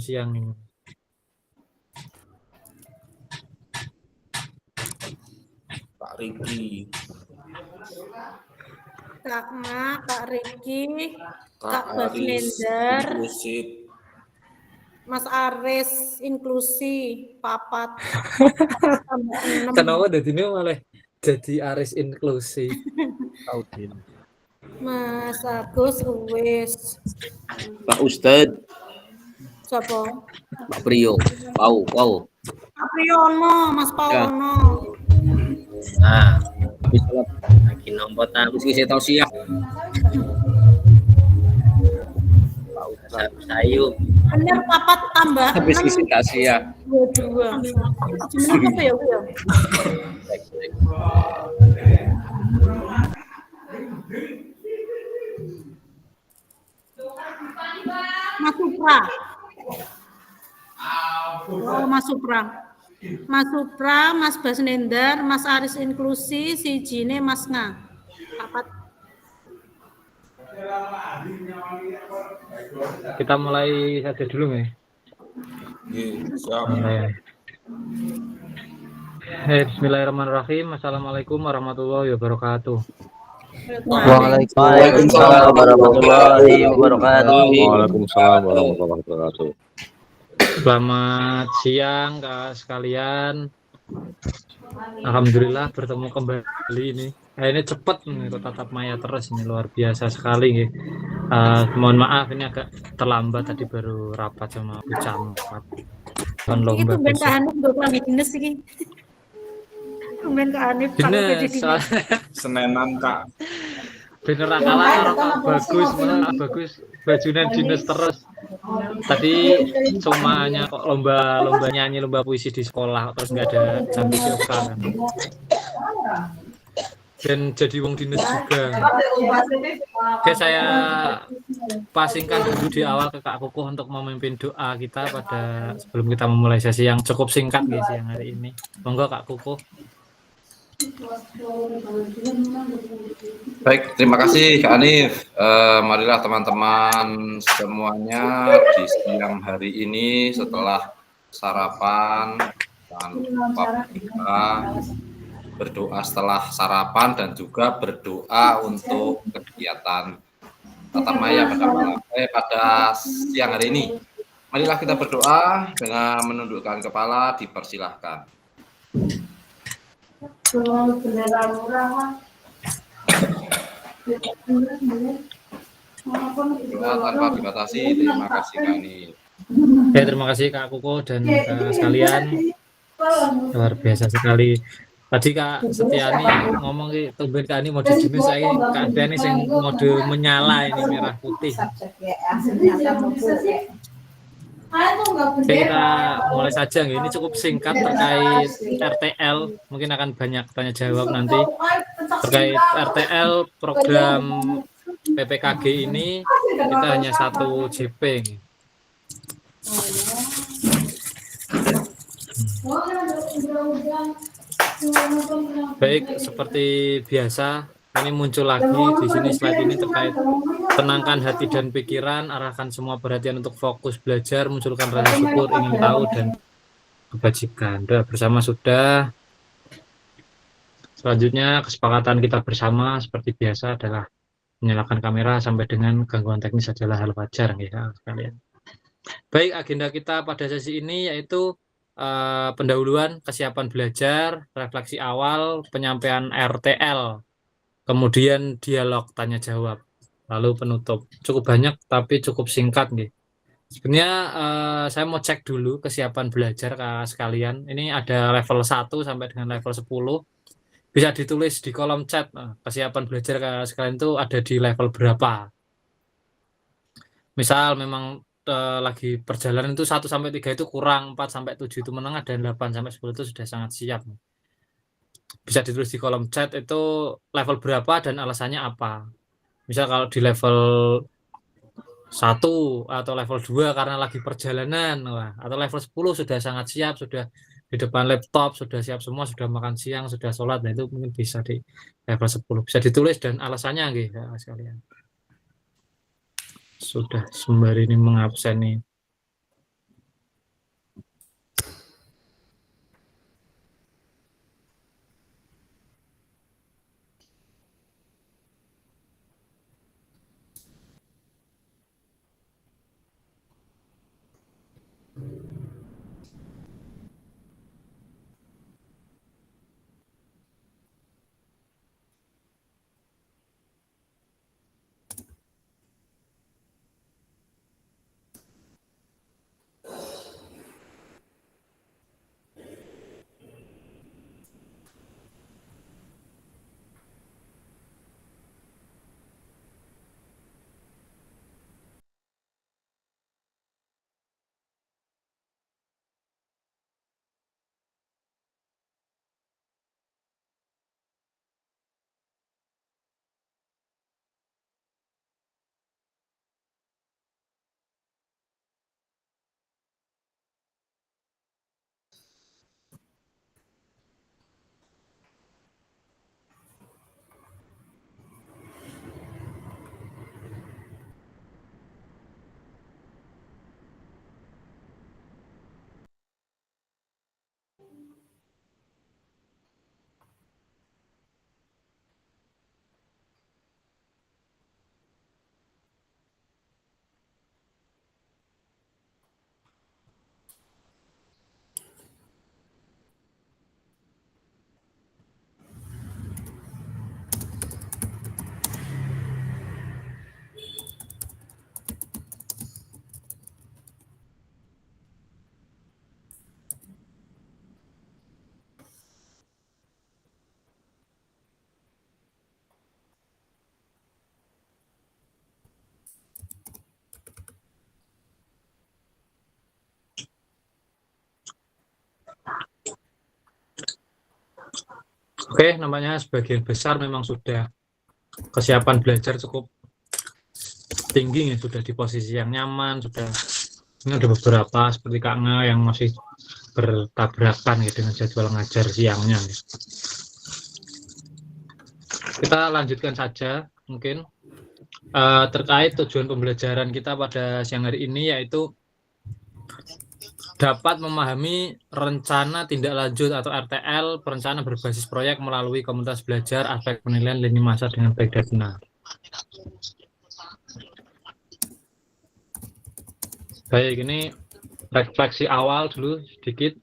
siang ini. Pak Riki. Kak Ma, Kak Riki, Kak Kak Basnender, inklusif. Mas Aris inklusi, papat. Tambah 6. Kenapa dari ini malah jadi Aris inklusif? Audin. Mas Agus wis. Pak Ustadz, Siapa? Pak Priyo, wow. Pak Priyono, Mas Pawono. Nah, habis sholat lagi nombor habis ngisi tausiah. Pak Ustadz Sayu, Bener papat tambah habis 6. ngisi tausiah. 22. Jeneng apa ya, Bu ya? Mas Supra. Oh, Mas Supra. Mas Supra, Mas Basnender, Mas Aris inklusi, sijine Mas Nga. Papat. Kita mulai saja dulu ya. Siap. Bismillahirrahmanirrahim. Assalamualaikum warahmatullahi wabarakatuh. Waalaikumsalam warahmatullahi wabarakatuh. Waalaikumsalam warahmatullahi wabarakatuh. Selamat siang Kak sekalian. Alhamdulillah bertemu kembali ini. Ini cepat nih tatap maya terus ini luar biasa sekali. Mohon maaf ini agak terlambat tadi baru rapat sama Bu Camat. Itu ben Kak Hanif ndok lagi dinas iki. Ben Kak Hanif kalau jadi dinas. Senenan Kak. Bener akalan bagus bajunya dinas terus. Tadi semuanya kok lomba nyanyi, lomba puisi di sekolah terus nggak ada jam kan. Dan jadi wong dinas juga. Oke, saya pasingkan dulu di awal ke Kak Kukuh untuk memimpin doa kita pada sebelum kita memulai sesi yang cukup singkat guys yang hari ini. Monggo Kak Kukuh. Baik, terima kasih Kak Hanif. Marilah teman-teman semuanya di siang hari ini setelah sarapan jangan lupa kita berdoa setelah sarapan dan juga berdoa untuk kegiatan tatap maya pada siang hari ini. Marilah kita berdoa dengan menundukkan kepala, dipersilahkan. Tanpa dibatasi, terima kasih Kak Hanif. Ya, terima kasih Kak Kukuh dan sekalian. Luar biasa sekali. Tadi Kak Setiani ngomong tumben Kak ini mode jenis saya Kak Dani yang mode menyala ini merah putih. Oke, kita mulai saja. Ini cukup singkat terkait RTL. Mungkin akan banyak tanya jawab nanti terkait RTL program PPKG ini. Kita hanya 1 JP. Baik, seperti biasa ini muncul lagi di sini slide ini terkait tenangkan hati dan pikiran, arahkan semua perhatian untuk fokus belajar, munculkan rasa syukur, ingin tahu dan kebajikan. Bersama sudah. Selanjutnya kesepakatan kita bersama seperti biasa adalah menyalakan kamera sampai dengan gangguan teknis adalah hal wajar ya sekalian. Baik, agenda kita pada sesi ini yaitu pendahuluan kesiapan belajar, refleksi awal, penyampaian RTL, kemudian dialog tanya jawab, lalu penutup. Cukup banyak tapi cukup singkat nih. Sebenarnya saya mau cek dulu kesiapan belajar Kak sekalian. Ini ada level 1 sampai dengan level 10. Bisa ditulis di kolom chat. Kesiapan belajar Kak sekalian itu ada di level berapa. Misal memang lagi perjalanan itu 1 sampai 3 itu kurang, 4 sampai 7 itu menengah, dan 8 sampai 10 itu sudah sangat siap. Bisa ditulis di kolom chat itu level berapa dan alasannya apa. Misal kalau di level 1 atau level 2 karena lagi perjalanan, atau level 10 sudah sangat siap, sudah di depan laptop, sudah siap semua, sudah makan siang, sudah sholat, nah itu mungkin bisa di level 10. Bisa ditulis dan alasannya gitu ya sekalian. Sudah sembari ini mengabsen nih. Oke, namanya sebagian besar memang sudah kesiapan belajar cukup tinggi ya, sudah di posisi yang nyaman, sudah ini ada beberapa seperti Kak Nga yang masih bertabrakan ya dengan jadwal ngajar siangnya. Ya. Kita lanjutkan saja mungkin terkait tujuan pembelajaran kita pada siang hari ini yaitu dapat memahami rencana tindak lanjut atau RTL, perencanaan berbasis proyek melalui komunitas belajar, aspek penilaian lini masa dengan baik dan benar. Baik, ini refleksi awal dulu sedikit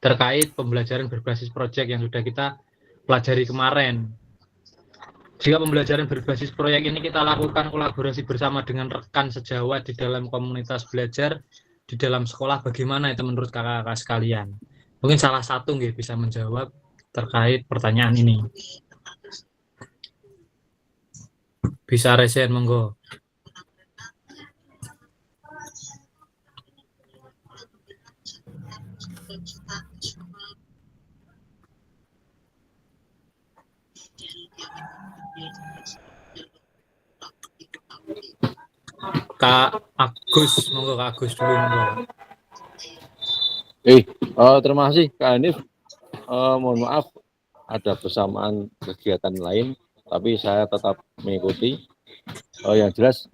terkait pembelajaran berbasis proyek yang sudah kita pelajari kemarin. Jika pembelajaran berbasis proyek ini kita lakukan kolaborasi bersama dengan rekan sejawat di dalam komunitas belajar di dalam sekolah, bagaimana itu menurut kakak-kakak sekalian? Mungkin salah satu nggih bisa menjawab terkait pertanyaan ini. Bisa resen monggo. Kak Agus, monggo Kak Agus dulu monggo. Terima kasih Kak Hanif. Mohon maaf ada bersamaan kegiatan lain, tapi saya tetap mengikuti. Yang jelas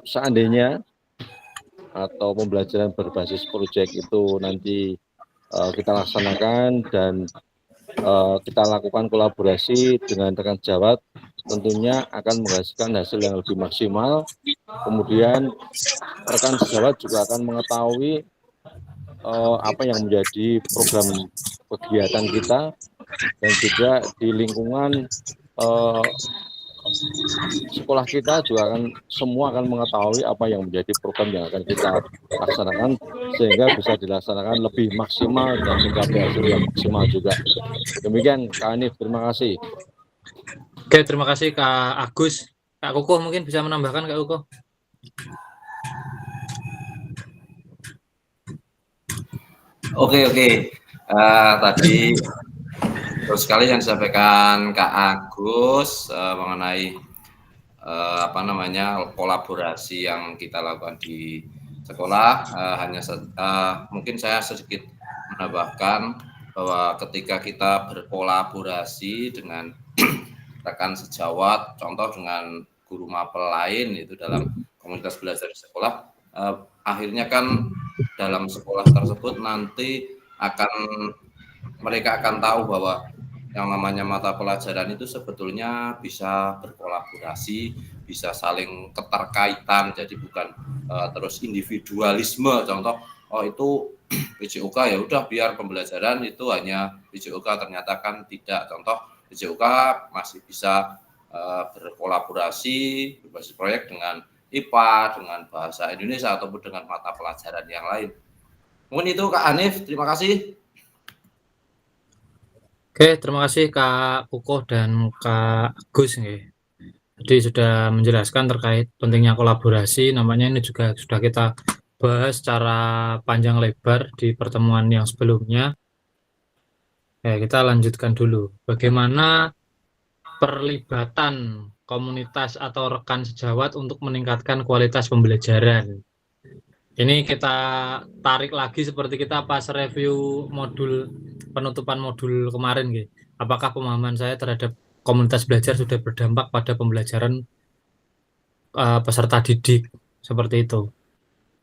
seandainya atau pembelajaran berbasis proyek itu nanti kita laksanakan dan kita lakukan kolaborasi dengan rekan sejawat, tentunya akan menghasilkan hasil yang lebih maksimal. Kemudian rekan sejawat juga akan mengetahui apa yang menjadi program kegiatan kita, dan juga di lingkungan sekolah kita juga semua akan mengetahui apa yang menjadi program yang akan kita laksanakan, sehingga bisa dilaksanakan lebih maksimal dan mencapai hasil yang maksimal juga. Demikian Kak Hanif, terima kasih. Oke, terima kasih Kak Agus. Kak Kukuh mungkin bisa menambahkan Kak Kukuh. Oke. Tadi terus sekali yang disampaikan Kak Agus mengenai kolaborasi yang kita lakukan di sekolah. Mungkin saya sedikit menambahkan bahwa ketika kita berkolaborasi dengan rekan sejawat, contoh dengan guru mapel lain itu dalam komunitas belajar di sekolah, akhirnya kan dalam sekolah tersebut nanti mereka akan tahu bahwa yang namanya mata pelajaran itu sebetulnya bisa berkolaborasi, bisa saling keterkaitan, jadi bukan terus individualisme. Contoh, itu PJUK ya udah biar pembelajaran itu hanya PJUK, ternyata kan tidak. Contoh, PJUK masih bisa berkolaborasi berbasis proyek dengan IPA, dengan bahasa Indonesia, ataupun dengan mata pelajaran yang lain. Mungkin itu Kak Hanif, terima kasih. Oke, terima kasih Kak Kukuh dan Kak Agus. Jadi sudah menjelaskan terkait pentingnya kolaborasi. Namanya ini juga sudah kita bahas secara panjang lebar di pertemuan yang sebelumnya. Kita lanjutkan dulu. Bagaimana perlibatan komunitas atau rekan sejawat untuk meningkatkan kualitas pembelajaran. Ini kita tarik lagi seperti kita pas review penutupan modul kemarin. Apakah pemahaman saya terhadap komunitas belajar sudah berdampak pada pembelajaran peserta didik seperti itu.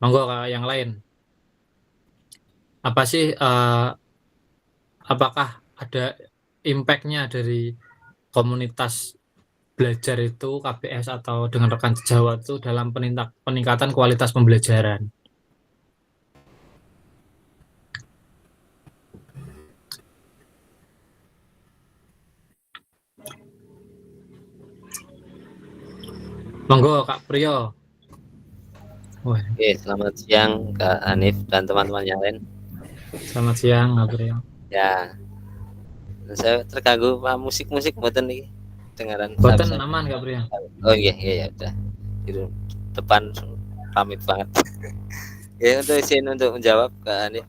Monggo yang lain. Apa sih, apakah ada impact-nya dari komunitas belajar itu, KBS atau dengan rekan sejawat itu dalam peningkatan kualitas pembelajaran? Monggo Kak Priyo. Oke, selamat siang Kak Hanif dan teman-teman yang lain. Selamat siang Kak Priyo. Ya, saya terganggu musik mboten nih dengaran. Mboten aman Kak Priyo. Oh iya udah di depan pamit banget. Ya, untuk menjawab Kak Hanif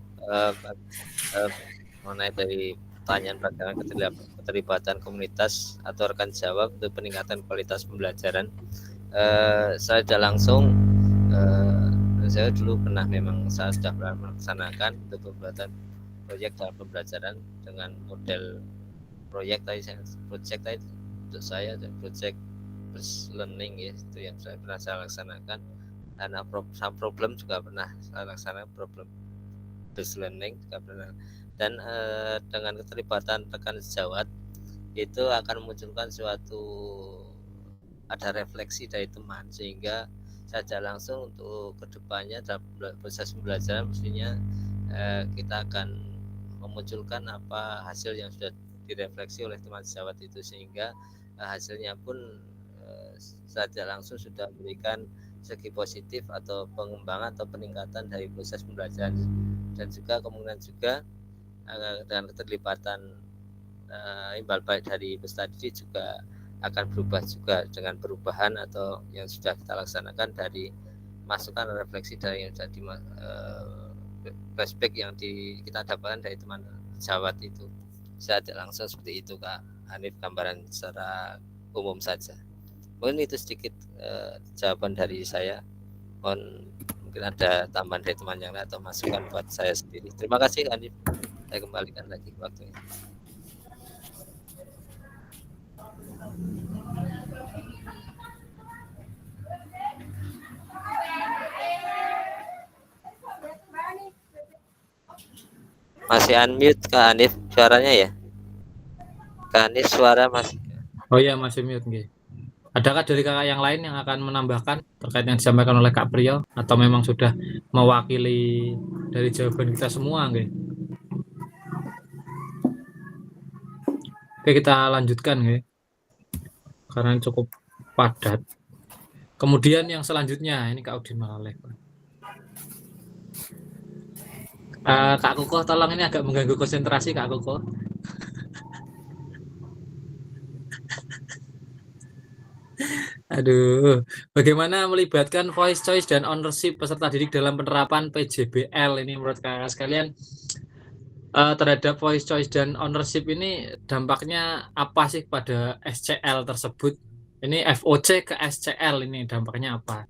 mengenai dari pertanyaan bagaimana keterlibatan komunitas atau rekan jawab untuk peningkatan kualitas pembelajaran. Saya sudah langsung, saya dulu pernah memang saya sudah pernah melaksanakan untuk pembuatan proyek dalam pembelajaran dengan model proyek tadi untuk saya proyek learning ya, itu yang pernah saya laksanakan. Dan problem juga pernah saya laksanakan, problem based learning juga pernah. Dan dengan keterlibatan rekan sejawat itu akan memunculkan suatu ada refleksi dari teman, sehingga saja langsung untuk kedepannya dalam proses pembelajaran mestinya kita akan memunculkan apa hasil yang sudah direfleksi oleh teman sejawat itu, sehingga hasilnya pun saja langsung sudah memberikan segi positif atau pengembangan atau peningkatan dari proses pembelajaran. Dan juga kemungkinan juga dengan keterlibatan imbal balik dari peserta didik juga akan berubah juga dengan perubahan atau yang sudah kita laksanakan dari masukan refleksi dari yang jadi flashback yang kita dapatkan dari teman sejawat itu. Saya tidak langsung seperti itu Kak Hanif, gambaran secara umum saja. Mungkin itu sedikit jawaban dari saya. Mungkin ada tambahan dari teman yang lain atau masukan buat saya sendiri. Terima kasih Hanif. Saya kembalikan lagi waktunya. Masih unmute Kak Hanif suaranya ya? Kak Hanif suara masih. Oh iya, masih mute nggih. Adakah dari kakak yang lain yang akan menambahkan terkait yang disampaikan oleh Kak Priyo, atau memang sudah mewakili dari jawaban kita semua nggih? Oke, kita lanjutkan nggih. Karena cukup padat. Kemudian yang selanjutnya ini Kak Udin Malaleh. Kak Koko, tolong ini agak mengganggu konsentrasi Kak Koko. Aduh, bagaimana melibatkan voice choice dan ownership peserta didik dalam penerapan PJBL ini menurut kakak sekalian, terhadap voice choice dan ownership ini dampaknya apa sih pada SCL tersebut? Ini FOC ke SCL ini dampaknya apa?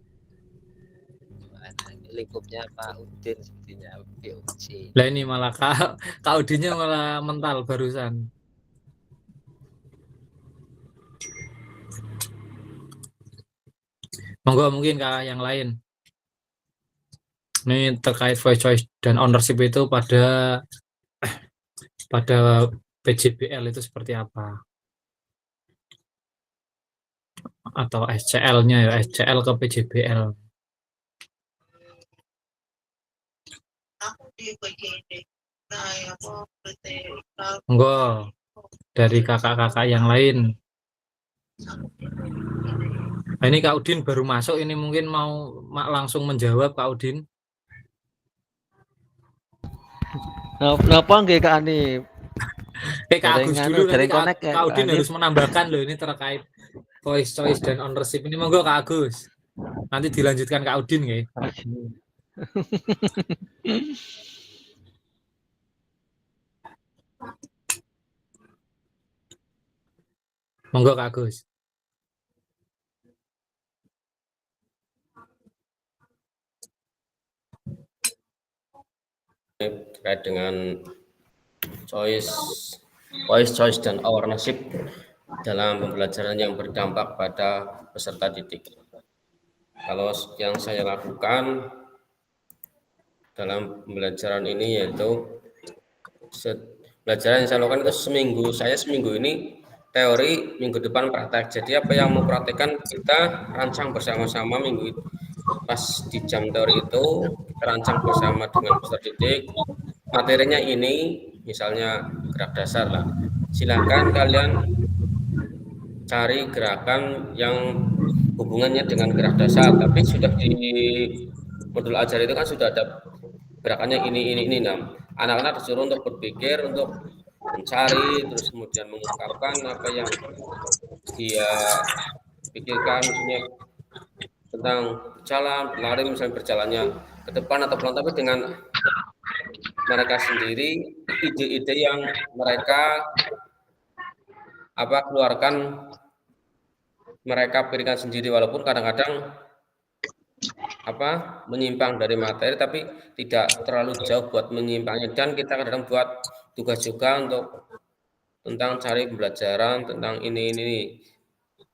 Lingkupnya Pak Udin sepertinya POC. Lah ini malah Kak Udinnya malah mental barusan. Monggo mungkin Kak yang lain. Ini terkait voice choice dan ownership itu pada PJBL itu seperti apa? Atau SCL-nya ya, SCL ke PJBL. Monggo dari kakak-kakak yang lain. Nah, ini Kak Udin baru masuk, ini mungkin mau langsung menjawab Kak Udin. Kenapa nggih Kak Hanif? Kak Agus dulu, nanti Kak Udin Hanif harus menambahkan loh ini terkait voice choice dan ownership ini. Monggo Kak Agus. Nanti dilanjutkan Kak Udin nggih. Monggo Kak Agus. Terkait dengan voice choice dan ownership dalam pembelajaran yang berdampak pada peserta didik. Kalau yang saya lakukan dalam pembelajaran ini yaitu pembelajaran yang saya lakukan itu seminggu ini teori, minggu depan praktek. Jadi apa yang mau praktekkan kita rancang bersama-sama minggu itu. Pas di jam teori itu kita rancang bersama dengan peserta didik. Materinya ini misalnya gerak dasar lah. Silakan kalian cari gerakan yang hubungannya dengan gerak dasar, tapi sudah di modul ajar itu kan sudah ada gerakannya ini. Nah, anak-anak disuruh untuk berpikir, untuk mencari, terus kemudian mengungkapkan apa yang dia pikirkan, misalnya tentang jalan, berlari, misalnya berjalannya ke depan atau belakang, tapi dengan mereka sendiri ide-ide yang mereka keluarkan, mereka berikan sendiri, walaupun kadang-kadang menyimpang dari materi, tapi tidak terlalu jauh buat menyimpangnya. Dan kita kadang buat tugas juga untuk tentang cari pembelajaran tentang ini.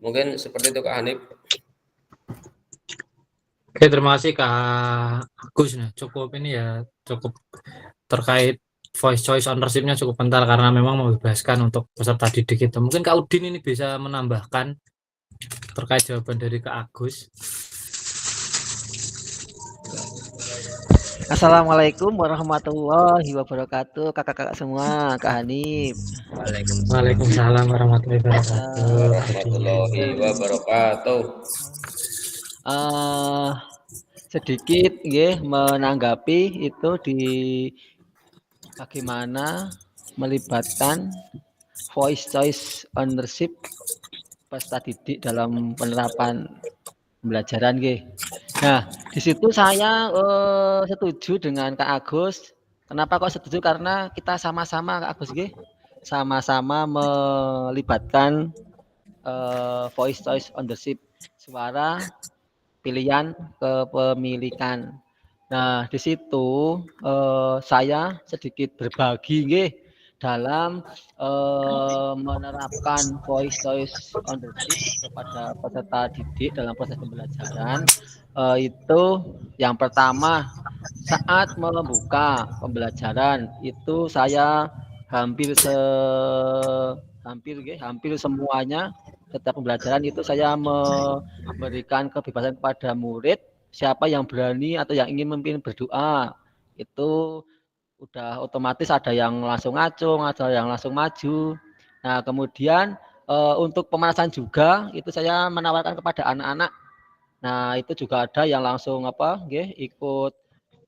Mungkin seperti itu Kak Hanif. Oke, terima kasih Kak Agus. Nah, cukup ini ya, cukup terkait voice choice ownership-nya cukup kental karena memang membebaskan untuk peserta didik itu. Mungkin Kak Udin ini bisa menambahkan terkait jawaban dari Kak Agus. Assalamualaikum warahmatullahi wabarakatuh, kakak-kakak semua, Kak Hanif. Waalaikumsalam warahmatullahi wabarakatuh. Warahmatullahi wabarakatuh. Sedikit menanggapi itu di bagaimana melibatkan voice choice ownership peserta didik dalam penerapan pembelajaran Nah, di situ saya setuju dengan Kak Agus. Kenapa kok setuju? Karena kita sama-sama Kak Agus sama-sama melibatkan voice choice ownership, suara pilihan kepemilikan. Nah, di situ saya sedikit berbagi dalam menerapkan voice choice ownership kepada peserta didik dalam proses pembelajaran. Itu yang pertama, saat membuka pembelajaran itu saya hampir semuanya setiap pembelajaran itu saya memberikan kebebasan kepada murid, siapa yang berani atau yang ingin memimpin berdoa. Itu udah otomatis ada yang langsung ngacung, ada yang langsung maju. Nah, kemudian untuk pemanasan juga itu saya menawarkan kepada anak-anak. Nah, itu juga ada yang langsung ikut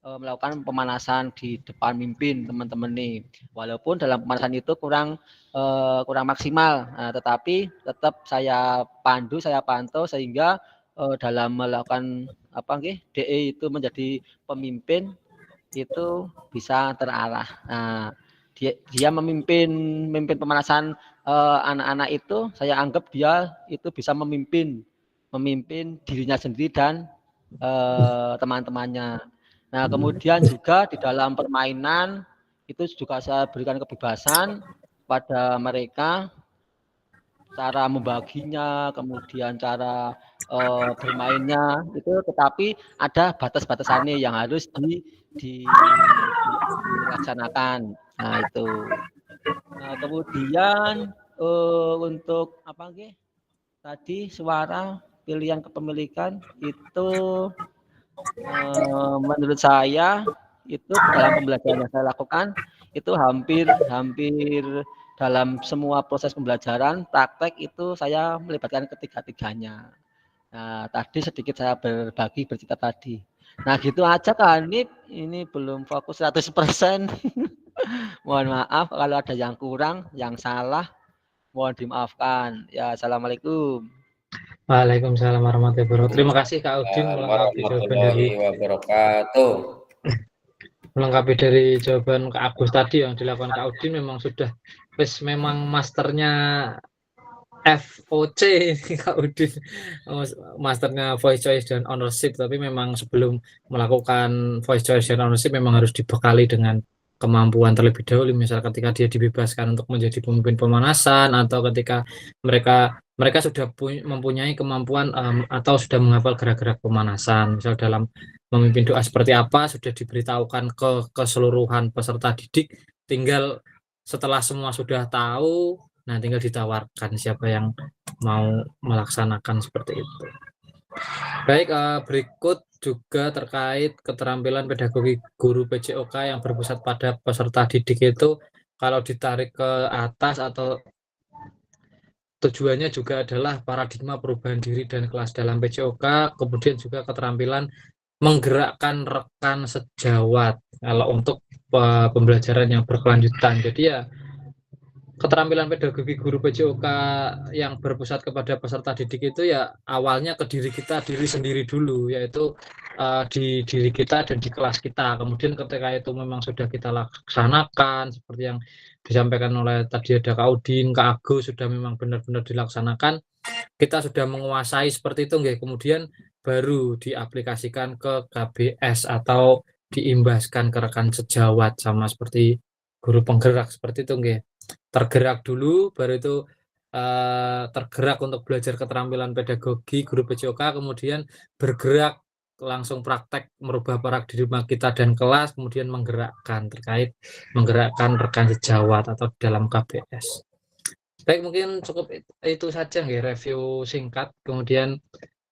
melakukan pemanasan di depan mimpin teman-teman nih. Walaupun dalam pemanasan itu kurang maksimal, nah, tetapi tetap saya pandu, saya pantau sehingga dalam melakukan DE itu menjadi pemimpin itu bisa terarah. Nah, dia memimpin pemanasan anak-anak itu, saya anggap dia itu bisa memimpin dirinya sendiri dan teman-temannya. Nah, kemudian juga di dalam permainan itu juga saya berikan kebebasan pada mereka, cara membaginya, kemudian cara bermainnya itu, tetapi ada batas-batasannya yang harus dilaksanakan. Nah, itu. Nah, kemudian untuk tadi suara pilihan kepemilikan itu menurut saya itu dalam pembelajaran yang saya lakukan itu hampir dalam semua proses pembelajaran praktek itu saya melibatkan ketiga-tiganya. Nah, tadi sedikit saya berbagi bercerita tadi. Nah, gitu aja Kak Hanif, ini belum fokus 100%. Mohon maaf kalau ada yang kurang, yang salah, mohon dimaafkan. Ya, assalamualaikum. Waalaikumsalam warahmatullahi wabarakatuh. Terima kasih Kak Udin melengkapi dari jawaban Kak Agus tadi yang dilakukan Kak Udin memang sudah memang masternya FOC Kak Udin, masternya voice choice dan ownership, tapi memang sebelum melakukan voice choice dan ownership memang harus dibekali dengan kemampuan terlebih dahulu, misal ketika dia dibebaskan untuk menjadi pemimpin pemanasan atau ketika mereka sudah mempunyai kemampuan atau sudah menghafal gerak-gerak pemanasan, misal dalam memimpin doa seperti apa sudah diberitahukan ke keseluruhan peserta didik, tinggal setelah semua sudah tahu, nah tinggal ditawarkan siapa yang mau melaksanakan seperti itu. Baik, berikut juga terkait keterampilan pedagogi guru PJOK yang berpusat pada peserta didik itu, kalau ditarik ke atas atau tujuannya juga adalah paradigma perubahan diri dan kelas dalam PJOK, kemudian juga keterampilan menggerakkan rekan sejawat kalau untuk pembelajaran yang berkelanjutan. Jadi ya keterampilan pedagogi guru PJOK yang berpusat kepada peserta didik itu ya awalnya ke diri sendiri dulu, yaitu di diri kita dan di kelas kita. Kemudian ketika itu memang sudah kita laksanakan seperti yang disampaikan oleh tadi ada Kak Udin, Kak Agus, sudah memang benar-benar dilaksanakan, kita sudah menguasai seperti itu nggih. Kemudian baru diaplikasikan ke KBS atau diimbaskan ke rekan sejawat sama seperti guru penggerak seperti itu nggih. Tergerak dulu, baru itu tergerak untuk belajar keterampilan pedagogi guru PJOK, kemudian bergerak langsung praktek merubah paradigma kita dan kelas, kemudian menggerakkan rekan sejawat atau dalam KBS. Baik, mungkin cukup itu saja nggih review singkat. Kemudian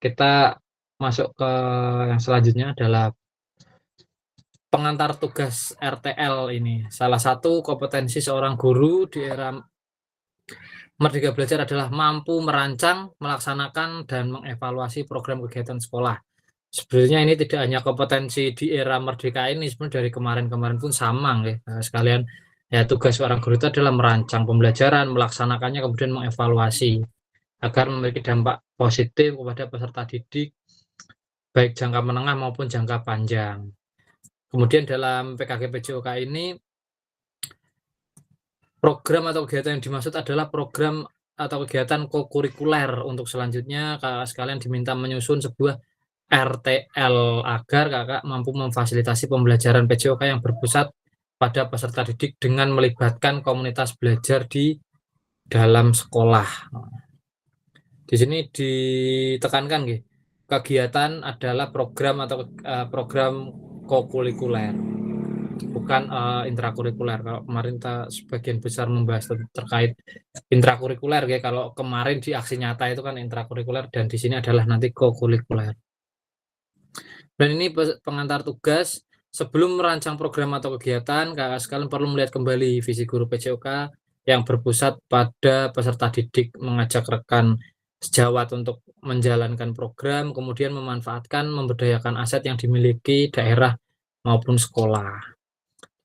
kita masuk ke yang selanjutnya adalah pengantar tugas RTL ini. Salah satu kompetensi seorang guru di era Merdeka Belajar adalah mampu merancang, melaksanakan, dan mengevaluasi program kegiatan sekolah. Sebenarnya ini tidak hanya kompetensi di era Merdeka ini, sebenarnya dari kemarin-kemarin pun sama nggih. Sekalian ya tugas seorang guru itu adalah merancang pembelajaran, melaksanakannya, kemudian mengevaluasi agar memiliki dampak positif kepada peserta didik baik jangka menengah maupun jangka panjang. Kemudian dalam PKG PJOK ini program atau kegiatan yang dimaksud adalah program atau kegiatan kokurikuler. Untuk selanjutnya kakak sekalian diminta menyusun sebuah RTL agar kakak mampu memfasilitasi pembelajaran PJOK yang berpusat pada peserta didik dengan melibatkan komunitas belajar di dalam sekolah. Di sini ditekankan nggih, kegiatan adalah program atau program kokurikuler, bukan intrakurikuler. Kalau kemarin kita sebagian besar membahas terkait intrakurikuler ya. Kalau kemarin di aksi nyata itu kan intrakurikuler, dan di sini adalah nanti kokurikuler. Dan ini pengantar tugas. Sebelum merancang program atau kegiatan, kakak sekalian perlu melihat kembali visi guru PJOK yang berpusat pada peserta didik, mengajak rekan sejawat untuk menjalankan program, kemudian memanfaatkan, memberdayakan aset yang dimiliki daerah maupun sekolah.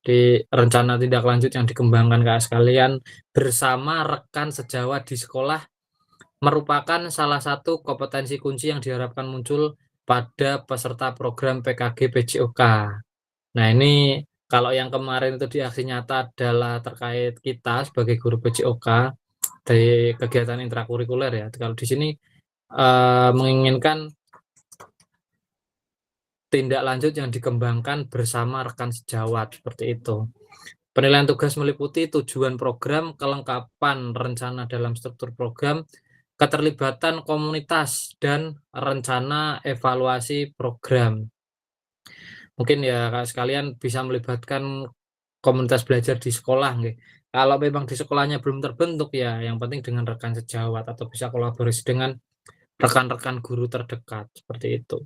Di rencana tindak lanjut yang dikembangkan kakak sekalian bersama rekan sejawat di sekolah merupakan salah satu kompetensi kunci yang diharapkan muncul pada peserta program PKG PJOK. Nah, ini kalau yang kemarin itu di aksi nyata adalah terkait kita sebagai guru PJOK dari kegiatan intrakurikuler ya. Kalau di sini menginginkan tindak lanjut yang dikembangkan bersama rekan sejawat seperti itu. Penilaian tugas meliputi tujuan program, kelengkapan rencana dalam struktur program, keterlibatan komunitas, dan rencana evaluasi program. Mungkin ya Kak sekalian bisa melibatkan komunitas belajar di sekolah nggih. Kalau memang di sekolahnya belum terbentuk ya, yang penting dengan rekan sejawat atau bisa kolaborasi dengan rekan-rekan guru terdekat seperti itu.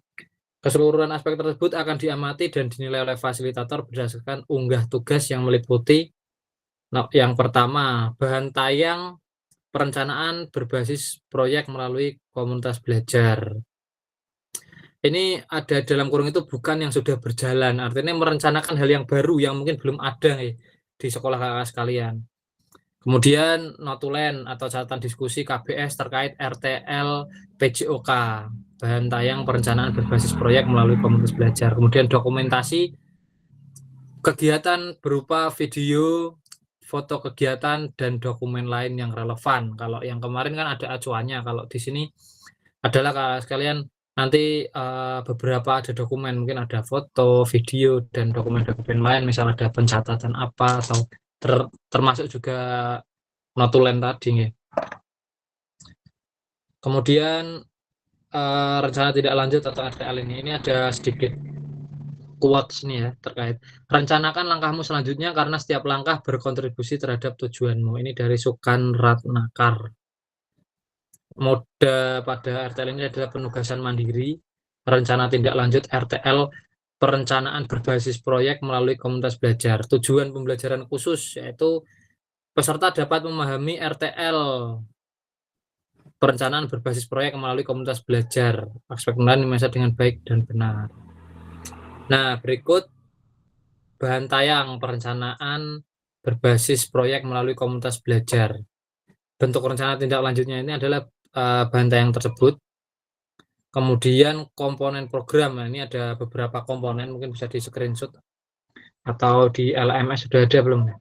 Keseluruhan aspek tersebut akan diamati dan dinilai oleh fasilitator berdasarkan unggah tugas yang meliputi yang pertama, bahan tayang perencanaan berbasis proyek melalui komunitas belajar. Ini ada dalam kurung itu bukan yang sudah berjalan, artinya merencanakan hal yang baru yang mungkin belum ada di sekolah kakak sekalian. Kemudian notulen atau catatan diskusi KBS terkait RTL PJOK, bahan tayang perencanaan berbasis proyek melalui komunitas belajar. Kemudian dokumentasi kegiatan berupa video, foto kegiatan, dan dokumen lain yang relevan. Kalau yang kemarin kan ada acuannya, kalau di sini adalah kakak sekalian nanti beberapa ada dokumen, mungkin ada foto, video, dan dokumen-dokumen lain, misalnya ada pencatatan apa, atau termasuk juga notulen tadi nih. Kemudian rencana tidak lanjut atau RTL ini ada sedikit quotes nih ya terkait rencanakan langkahmu selanjutnya karena setiap langkah berkontribusi terhadap tujuanmu. Ini dari Sukan Ratnakar. Moda pada RTL ini adalah penugasan mandiri, rencana tindak lanjut RTL, perencanaan berbasis proyek melalui komunitas belajar. Tujuan pembelajaran khusus yaitu peserta dapat memahami RTL, perencanaan berbasis proyek melalui komunitas belajar, aspek penilaian dimensi dengan baik dan benar. Nah, berikut bahan tayang perencanaan berbasis proyek melalui komunitas belajar. Bentuk rencana tindak lanjutnya ini adalah bantaian tersebut. Kemudian komponen program, nah ini ada beberapa komponen, mungkin bisa di screenshot atau di LMS sudah ada belum?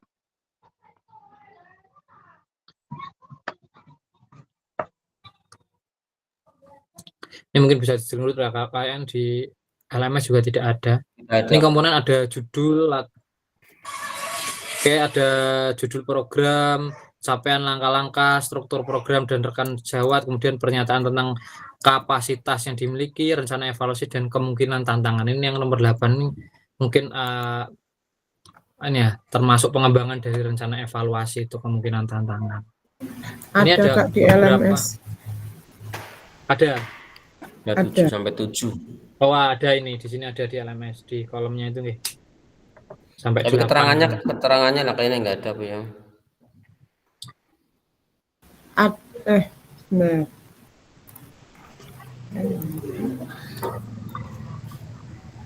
Ini mungkin bisa di screenshot ya, KKN di LMS juga tidak ada. Ini komponen ada judul, oke, ada judul program, capaian langkah-langkah, struktur program dan rekan jawab, kemudian pernyataan tentang kapasitas yang dimiliki, rencana evaluasi dan kemungkinan tantangan. Ini yang nomor 8 ini mungkin ini ya, termasuk pengembangan dari rencana evaluasi itu kemungkinan tantangan. Ini Ada Kak di beberapa, LMS. ada. Ya, Ada. 7 sampai 7. Oh, ada ini di sini ada di LMS di kolomnya itu nih. Sampai Tapi 8. keterangannya lah kayaknya nggak ada, Bu ya. Nah.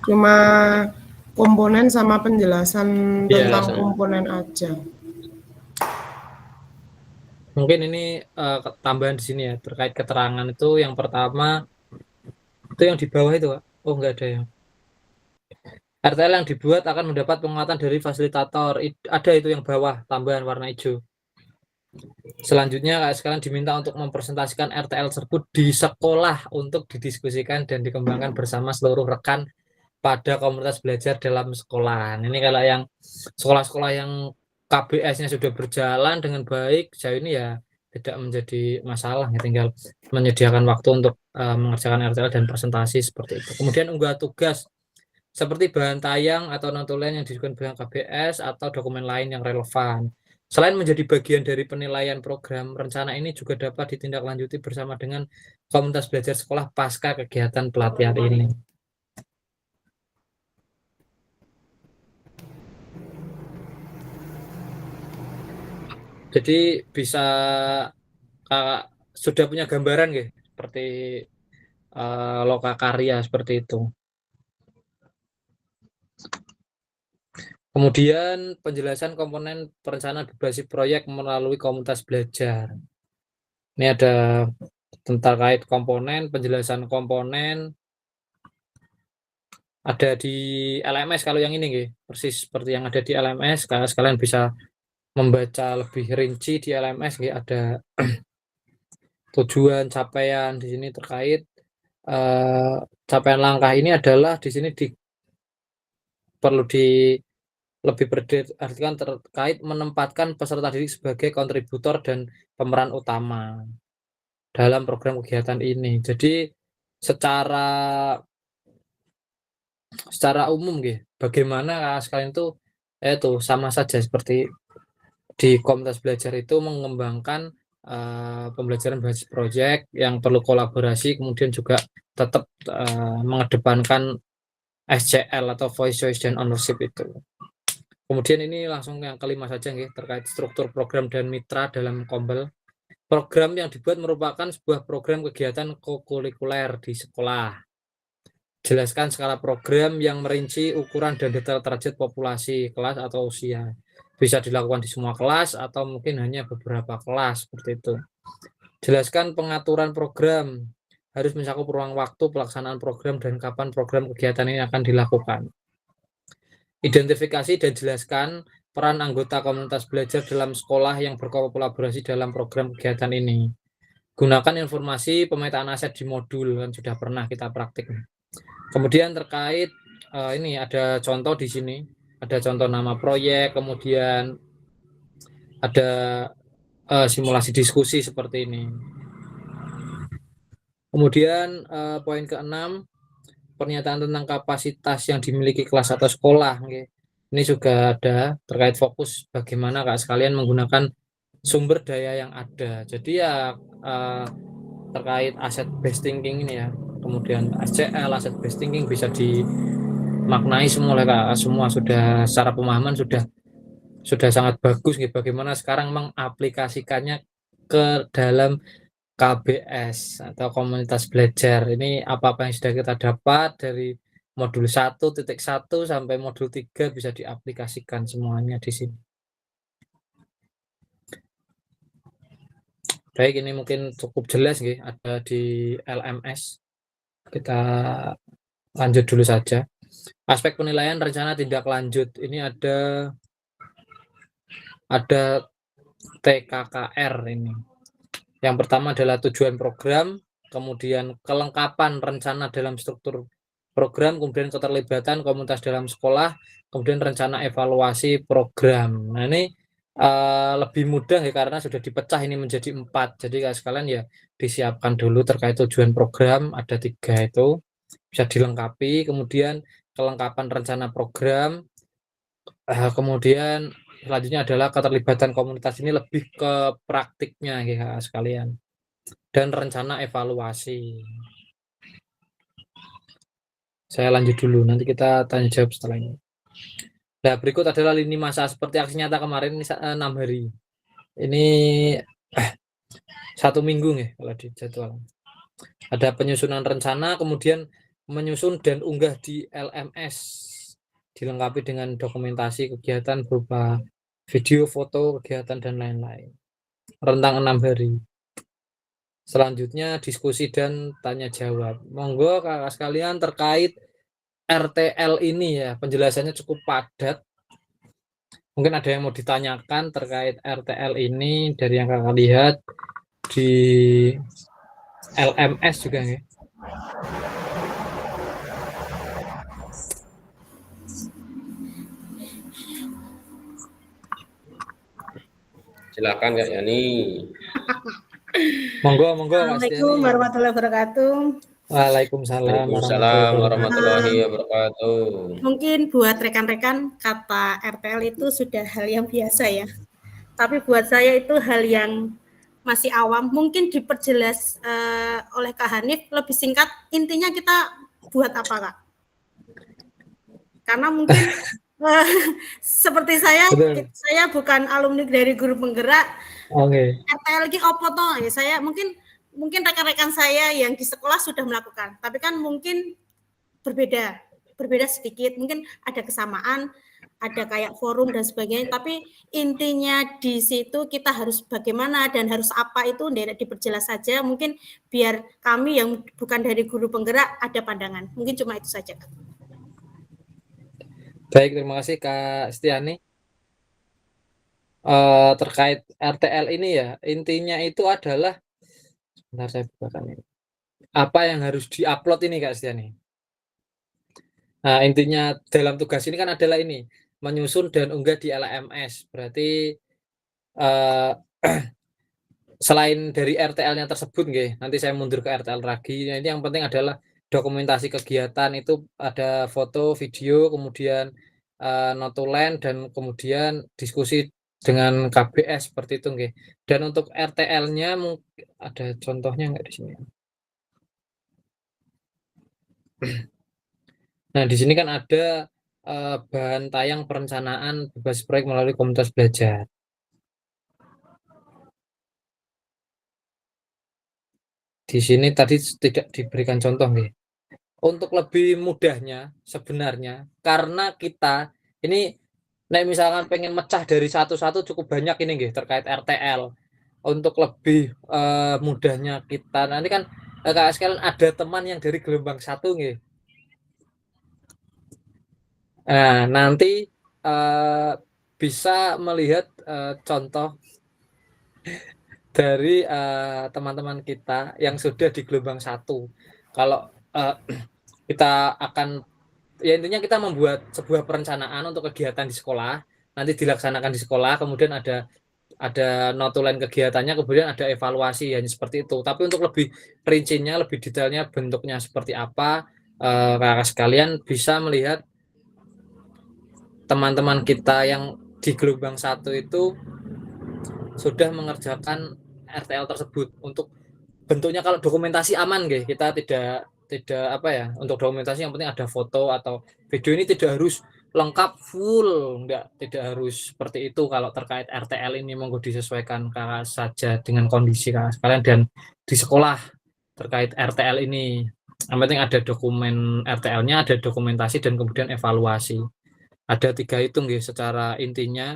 Cuma komponen sama penjelasan Iya, tentang komponen aja. Mungkin ini tambahan di sini ya terkait keterangan itu. Yang pertama itu yang di bawah itu, Pak. Oh, enggak ada ya. RTL yang dibuat akan mendapat penguatan dari fasilitator. Ada itu yang bawah tambahan warna hijau. Selanjutnya sekalian diminta untuk mempresentasikan RTL tersebut di sekolah untuk didiskusikan dan dikembangkan bersama seluruh rekan pada komunitas belajar dalam sekolah. Ini kalau yang sekolah-sekolah yang KBS-nya sudah berjalan dengan baik, sejauh ini ya tidak menjadi masalah, ya tinggal menyediakan waktu untuk mengerjakan RTL dan presentasi seperti itu. Kemudian unggah tugas seperti bahan tayang atau notulen yang disebutkan dengan KBS atau dokumen lain yang relevan. Selain menjadi bagian dari penilaian program, rencana ini juga dapat ditindaklanjuti bersama dengan komunitas belajar sekolah pasca kegiatan pelatihan ini. Jadi bisa sudah punya gambaran ya, seperti lokakarya seperti itu. Kemudian penjelasan komponen perencanaan berbasis proyek melalui komunitas belajar. Ini ada terkait komponen, penjelasan komponen, ada di LMS kalau yang ini, persis seperti yang ada di LMS. Kalian bisa membaca lebih rinci di LMS, ada tujuan, capaian di sini terkait capaian langkah ini adalah di sini perlu lebih berartikan terkait menempatkan peserta didik sebagai kontributor dan pemeran utama dalam program kegiatan ini. Jadi secara umum bagaimana sekalian itu sama saja seperti di komunitas belajar itu mengembangkan pembelajaran berbasis proyek yang perlu kolaborasi, kemudian juga tetap mengedepankan SCL atau voice, choice, dan ownership itu. Kemudian ini langsung yang kelima saja terkait struktur program dan mitra dalam Kombel. Program yang dibuat merupakan sebuah program kegiatan kokurikuler di sekolah. Jelaskan skala program yang merinci ukuran dan detail target populasi kelas atau usia. Bisa dilakukan di semua kelas atau mungkin hanya beberapa kelas seperti itu. Jelaskan pengaturan program, harus mencakup ruang waktu pelaksanaan program dan kapan program kegiatan ini akan dilakukan. Identifikasi dan jelaskan peran anggota komunitas belajar dalam sekolah yang berkolaborasi dalam program kegiatan ini. Gunakan informasi pemetaan aset di modul, kan sudah pernah kita praktik. Kemudian terkait ini ada contoh di sini, ada contoh nama proyek, kemudian ada simulasi diskusi seperti ini. Kemudian poin ke-6, pernyataan tentang kapasitas yang dimiliki kelas atau sekolah. Ini juga ada terkait fokus bagaimana sekalian menggunakan sumber daya yang ada. Jadi ya terkait asset based thinking ini ya, kemudian SCL, asset based thinking bisa dimaknai semua oleh semua, sudah secara pemahaman sudah sangat bagus bagaimana sekarang mengaplikasikannya ke dalam KBS atau komunitas belajar. Ini apa yang sudah kita dapat dari modul 1.1 sampai modul 3 bisa diaplikasikan semuanya di sini. Baik, ini mungkin cukup jelas nggih, ada di LMS. Kita lanjut dulu saja. Aspek penilaian rencana tindak lanjut ini ada TKKR ini. Yang pertama adalah tujuan program, kemudian kelengkapan rencana dalam struktur program, kemudian keterlibatan komunitas dalam sekolah, kemudian rencana evaluasi program. Nah, ini lebih mudah ya karena sudah dipecah ini menjadi 4. Jadi sekalian ya disiapkan dulu terkait tujuan program, ada 3 itu bisa dilengkapi, kemudian kelengkapan rencana program, kemudian selanjutnya adalah keterlibatan komunitas, ini lebih ke praktiknya ya sekalian, dan rencana evaluasi. Saya lanjut dulu, nanti kita tanya jawab setelah ini. Nah, berikut adalah lini masa seperti aksi nyata kemarin, ini 6 hari. Ini 1 minggu nih kalau di jadwal. Ada penyusunan rencana, kemudian menyusun dan unggah di LMS, dilengkapi dengan dokumentasi kegiatan berupa video, foto, kegiatan, dan lain-lain. Rentang 6 hari. Selanjutnya diskusi dan tanya jawab. Monggo kakak sekalian terkait RTL ini ya, penjelasannya cukup padat. Mungkin ada yang mau ditanyakan terkait RTL ini dari yang kakak lihat di LMS juga ya. Silakan Kak Yani. Monggo. Assalamualaikum warahmatullahi wabarakatuh. Waalaikumsalam warahmatullahi wabarakatuh. Mungkin buat rekan-rekan kata RTL itu sudah hal yang biasa ya. Tapi buat saya itu hal yang masih awam. Mungkin diperjelas oleh Kak Hanif lebih singkat. Intinya kita buat apa Kak? Karena mungkin seperti saya bukan alumni dari guru penggerak. Oke. RTL lagi opo toh ya, saya mungkin rekan-rekan saya yang di sekolah sudah melakukan, tapi kan mungkin berbeda sedikit, mungkin ada kesamaan, ada kayak forum dan sebagainya, tapi intinya di situ kita harus bagaimana dan harus apa itu diperjelas saja, mungkin biar kami yang bukan dari guru penggerak ada pandangan, mungkin cuma itu saja. Baik, terima kasih Kak Stiani. Terkait RTL ini ya, intinya itu adalah, sebentar saya bukakan ini. Apa yang harus diupload ini Kak Stiani? Nah, intinya dalam tugas ini kan adalah ini, menyusun dan unggah di LMS. Berarti selain dari RTL-nya tersebut nggih, nanti saya mundur ke RTL lagi. Nah, ini yang penting adalah dokumentasi kegiatan itu ada foto, video, kemudian notulen, dan kemudian diskusi dengan KBS seperti itu nggih. Dan untuk RTL-nya ada contohnya nggak di sini? Nah, di sini kan ada bahan tayang perencanaan berbasis proyek melalui komunitas belajar. Di sini tadi tidak diberikan contoh nih. Untuk lebih mudahnya sebenarnya karena kita ini misalkan pengen mecah dari satu-satu cukup banyak ini nggih terkait RTL. Untuk lebih mudahnya kita nanti kan Kak sekalian ada teman yang dari gelombang 1 nggih. Nah, nanti bisa melihat contoh dari teman-teman kita yang sudah di gelombang 1. Kalau kita akan ya intinya kita membuat sebuah perencanaan untuk kegiatan di sekolah, nanti dilaksanakan di sekolah, kemudian ada notulen kegiatannya, kemudian ada evaluasi, hanya seperti itu. Tapi untuk lebih rincinya, lebih detailnya bentuknya seperti apa, kakak sekalian bisa melihat teman-teman kita yang di gelombang 1 itu sudah mengerjakan RTL tersebut. Untuk bentuknya kalau dokumentasi aman nggih, kita tidak apa ya, untuk dokumentasi yang penting ada foto atau video, ini tidak harus lengkap full, tidak harus seperti itu. Kalau terkait RTL ini monggo disesuaikan kakak saja dengan kondisi kakak sekalian dan di sekolah terkait RTL ini. Yang penting ada dokumen RTL-nya, ada dokumentasi, dan kemudian evaluasi. Ada 3 itu nggih secara intinya.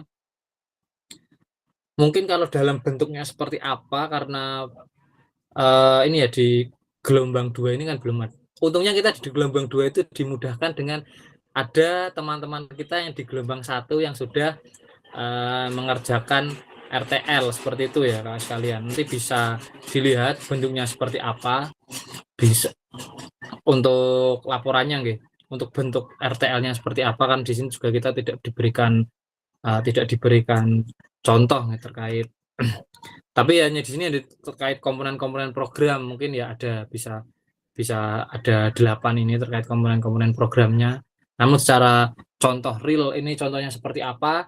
mungkin kalau dalam bentuknya seperti apa, karena ini ya di gelombang 2 ini kan belum ada. Untungnya kita di gelombang 2 itu dimudahkan dengan ada teman-teman kita yang di gelombang 1 yang sudah mengerjakan RTL seperti itu ya Kak sekalian. Nanti bisa dilihat bentuknya seperti apa, bisa untuk laporannya nggih. Untuk bentuk RTL-nya seperti apa kan di sini juga kita tidak diberikan contoh terkait tapi hanya di sini ada terkait komponen-komponen program, mungkin ya ada bisa ada 8 ini terkait komponen-komponen programnya. Namun secara contoh real ini contohnya seperti apa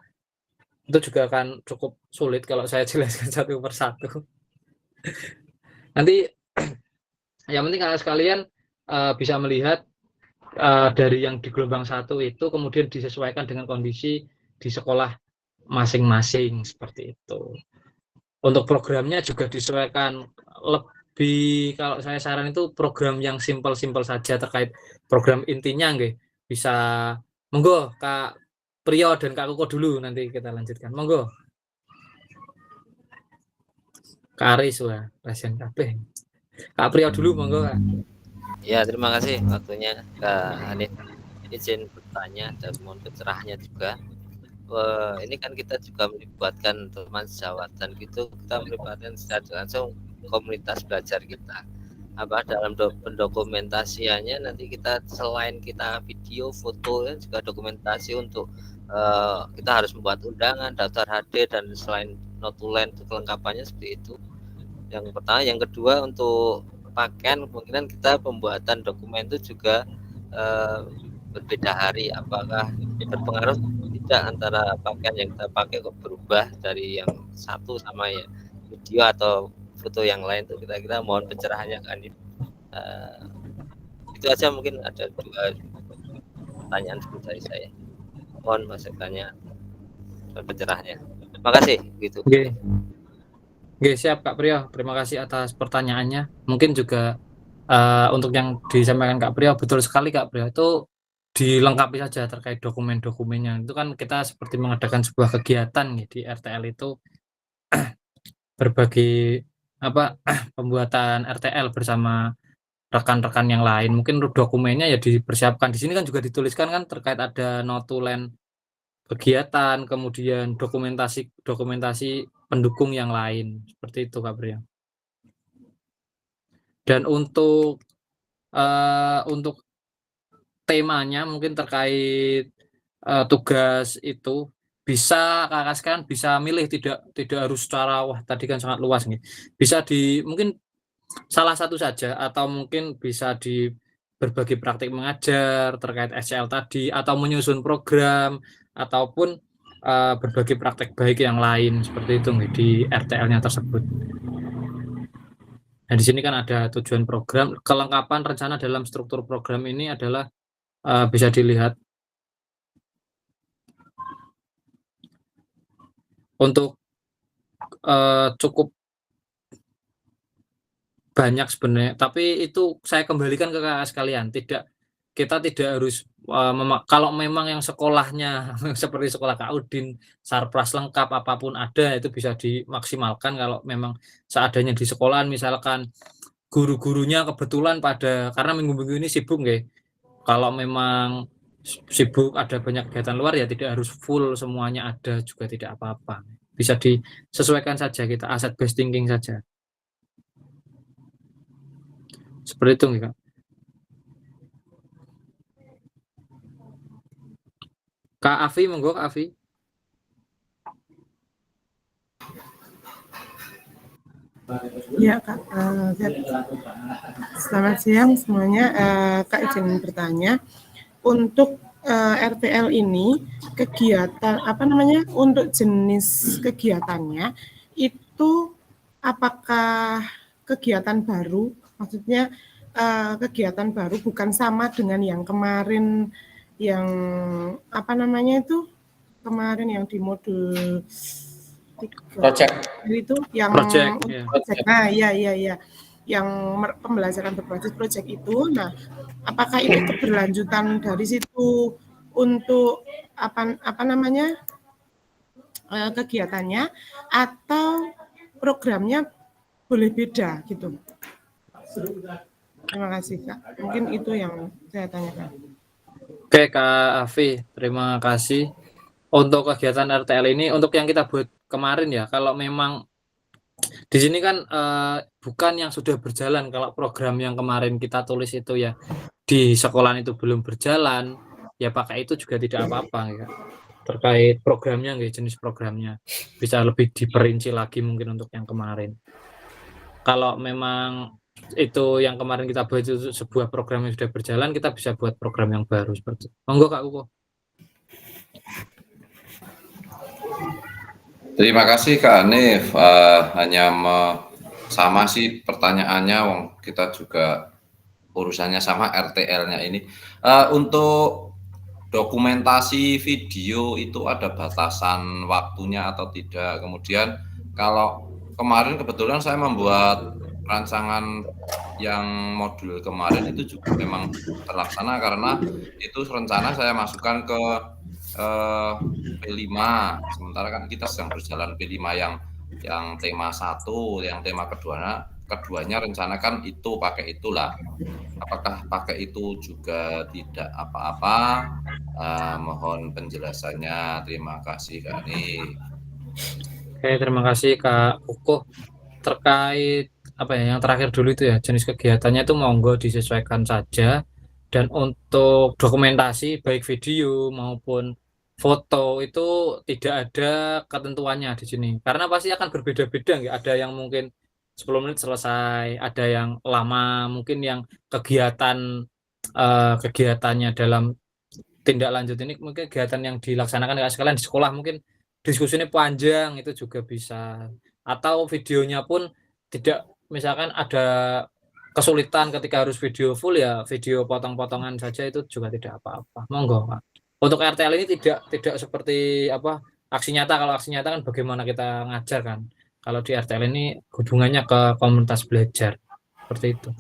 itu juga akan cukup sulit kalau saya jelaskan satu persatu. Nanti yang penting kalian sekalian bisa melihat dari yang di gelombang 1 itu kemudian disesuaikan dengan kondisi di sekolah masing-masing seperti itu. Untuk programnya juga disesuaikan, lebih kalau saya saran itu program yang simpel-simpel saja terkait program intinya nggih. Bisa monggo Kak Priyo dan Kak Kuko dulu nanti kita lanjutkan. Monggo. Kak Aris wah, rasian kabeh. Kak Priyo dulu monggo Kak. Ya, terima kasih waktunya Kak Hanif. Izin bertanya dan mohon pencerahannya juga. Ini kan kita juga melibatkan teman sejawat dan gitu kita melibatkan secara langsung komunitas belajar kita. Apa dalam pendokumentasiannya nanti kita selain kita video, foto dan juga dokumentasi untuk kita harus membuat undangan, daftar hadir dan selain notulen itu kelengkapannya seperti itu. Yang pertama, yang kedua untuk pakaian kemungkinan kita pembuatan dokumen itu juga berbeda hari. Apakah berpengaruh tidak antara pakaian yang kita pakai kok berubah dari yang satu sama ya video atau foto yang lain itu kira-kira mohon pencerahannya kan. Itu aja mungkin ada 2 pertanyaan dari saya. Mohon masukannya dan pencerahannya. Terima kasih gitu. Oke, siap Kak Priyo. Terima kasih atas pertanyaannya. Mungkin juga untuk yang disampaikan Kak Priyo betul sekali Kak Priyo itu dilengkapi saja terkait dokumen-dokumennya. Itu kan kita seperti mengadakan sebuah kegiatan nih, di RTL itu berbagi pembuatan RTL bersama rekan-rekan yang lain. Mungkin dokumennya ya dipersiapkan. Di sini kan juga dituliskan kan terkait ada notulen kegiatan, kemudian dokumentasi pendukung yang lain. Seperti itu Kak Priyo. Dan untuk temanya mungkin terkait tugas itu bisa kakak sekalian bisa milih, tidak harus secara wah tadi kan sangat luas nih. Bisa mungkin salah satu saja atau mungkin bisa di berbagi praktik mengajar terkait SCL tadi atau menyusun program ataupun berbagi praktek baik yang lain seperti itu nih di RTL-nya tersebut. Nah, di sini kan ada tujuan program, kelengkapan rencana dalam struktur program ini adalah bisa dilihat untuk cukup banyak sebenarnya, tapi itu saya kembalikan ke kakak sekalian, kita tidak harus kalau memang yang sekolahnya seperti sekolah Kak Udin, sarpras lengkap apapun ada itu bisa dimaksimalkan. Kalau memang seadanya di sekolahan misalkan guru-gurunya kebetulan karena minggu-minggu ini sibuk nggih. Kalau memang sibuk ada banyak kegiatan luar ya tidak harus full semuanya ada juga tidak apa-apa. Bisa disesuaikan saja kita asset based thinking saja. Seperti itu Kak. Kak Afi, monggo Kak Afi. Ya Kak, selamat siang semuanya. Kak izin bertanya, untuk RTL ini kegiatan untuk jenis kegiatannya itu apakah kegiatan baru? Maksudnya kegiatan baru bukan sama dengan yang kemarin yang kemarin yang di modul project itu yang Project. Nah, iya. Yang pembelajaran berbasis project itu. Nah, apakah itu keberlanjutan dari situ untuk kegiatannya atau programnya boleh beda gitu. Terima kasih Kak. Mungkin itu yang saya tanyakan. Oke Kak Afi, terima kasih. Untuk kegiatan RTL ini, untuk yang kita buat kemarin ya, kalau memang di sini kan bukan yang sudah berjalan. Kalau program yang kemarin kita tulis itu ya di sekolah itu belum berjalan, ya pakai itu juga tidak apa-apa ya. Terkait programnya, jenis programnya bisa lebih diperinci lagi mungkin untuk yang kemarin. Kalau memang itu yang kemarin kita buat itu sebuah program yang sudah berjalan, kita bisa buat program yang baru seperti itu. Monggo Kak Kuko. Terima kasih Kak Hanif. Hanya sama sih pertanyaannya, wong kita juga urusannya sama RTL-nya ini. Untuk dokumentasi video itu ada batasan waktunya atau tidak? Kemudian kalau kemarin kebetulan saya membuat rancangan yang modul kemarin itu juga memang terlaksana karena itu rencana saya masukkan ke P5, sementara kan kita sedang berjalan P5 yang tema 1, yang tema keduanya rencanakan itu pakai itulah. Apakah pakai itu juga tidak apa-apa? Mohon penjelasannya. Terima kasih Kak Ani. Oke, terima kasih Kak Kuko. Terkait apa ya, yang terakhir dulu itu ya, jenis kegiatannya itu monggo disesuaikan saja. Dan untuk dokumentasi baik video maupun foto itu tidak ada ketentuannya di sini. Karena pasti akan berbeda-beda, nggak ada yang mungkin 10 menit selesai, ada yang lama, mungkin yang kegiatannya dalam tindak lanjut ini mungkin kegiatan yang dilaksanakan sekalian di sekolah mungkin diskusinya panjang, itu juga bisa. Atau videonya pun tidak, misalkan ada kesulitan ketika harus video full ya video potong-potongan saja, itu juga tidak apa-apa. Monggo Pak. Untuk RTL ini tidak seperti apa aksi nyata. Kalau aksi nyata kan bagaimana kita ngajar kan. Kalau di RTL ini hubungannya ke komunitas belajar seperti itu.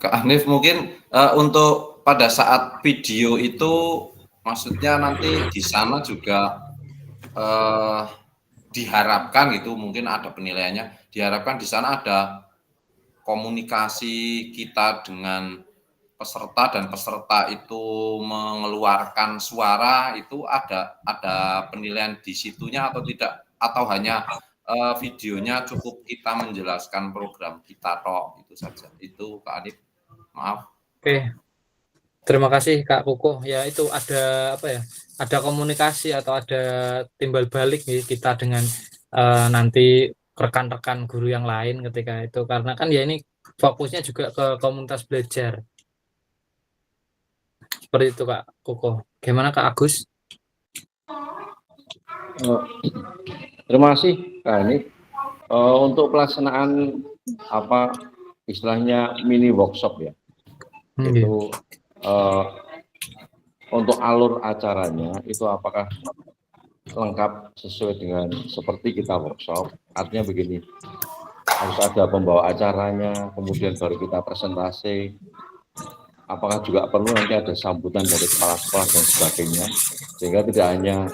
Kak Hanif, mungkin untuk pada saat video itu maksudnya nanti di sana juga diharapkan gitu, mungkin ada penilaiannya, diharapkan di sana ada komunikasi kita dengan peserta dan peserta itu mengeluarkan suara, itu ada penilaian di situnya atau tidak, atau hanya videonya cukup kita menjelaskan program kita toh, itu saja. Itu Kak Adip, maaf. Oke, terima kasih Kak Kuko. Ya itu ada apa ya, ada komunikasi atau ada timbal balik nih kita dengan nanti rekan-rekan guru yang lain ketika itu, karena kan ya ini fokusnya juga ke komunitas belajar seperti itu Kak Kuko. Gimana Kak Agus? Terima kasih Kak Hanif. Untuk pelaksanaan apa istilahnya mini workshop ya, itu untuk alur acaranya itu apakah lengkap sesuai dengan seperti kita workshop? Artinya begini, harus ada pembawa acaranya, kemudian baru kita presentasi. Apakah juga perlu nanti ada sambutan dari kepala sekolah dan sebagainya, sehingga tidak hanya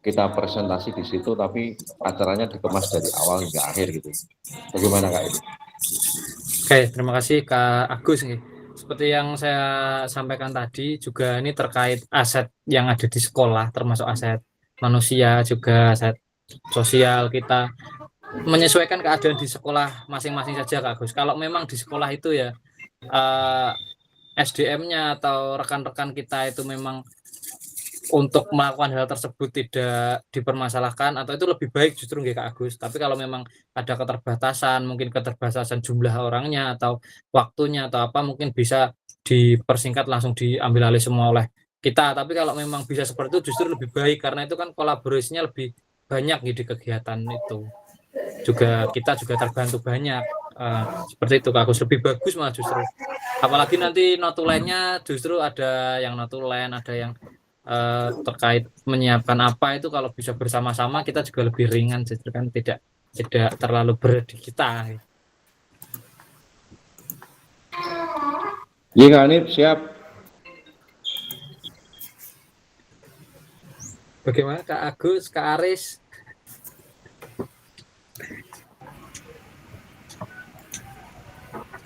kita presentasi di situ, tapi acaranya dikemas dari awal hingga akhir gitu. Bagaimana Kak ini? Oke, terima kasih Kak Agus nih. Seperti yang saya sampaikan tadi juga ini terkait aset yang ada di sekolah, termasuk aset manusia juga aset sosial, kita menyesuaikan keadaan di sekolah masing-masing saja Kak Agus. Kalau memang di sekolah itu ya SDM-nya atau rekan-rekan kita itu memang untuk melakukan hal tersebut tidak dipermasalahkan, atau itu lebih baik justru nggih Kak Agus. Tapi kalau memang ada keterbatasan, mungkin keterbatasan jumlah orangnya atau waktunya atau apa, mungkin bisa dipersingkat langsung diambil alih semua oleh kita. Tapi kalau memang bisa seperti itu justru lebih baik, karena itu kan kolaborasinya lebih banyak di kegiatan itu. Juga kita juga terbantu banyak. Seperti itu Kak Agus, lebih bagus malah justru. Apalagi nanti notulennya justru ada yang notulen, ada yang terkait menyiapkan apa, itu kalau bisa bersama-sama kita juga lebih ringan, justru kan tidak terlalu berat di kita. Iya Kak Hanif, siap. Bagaimana Kak Agus, Kak Aris?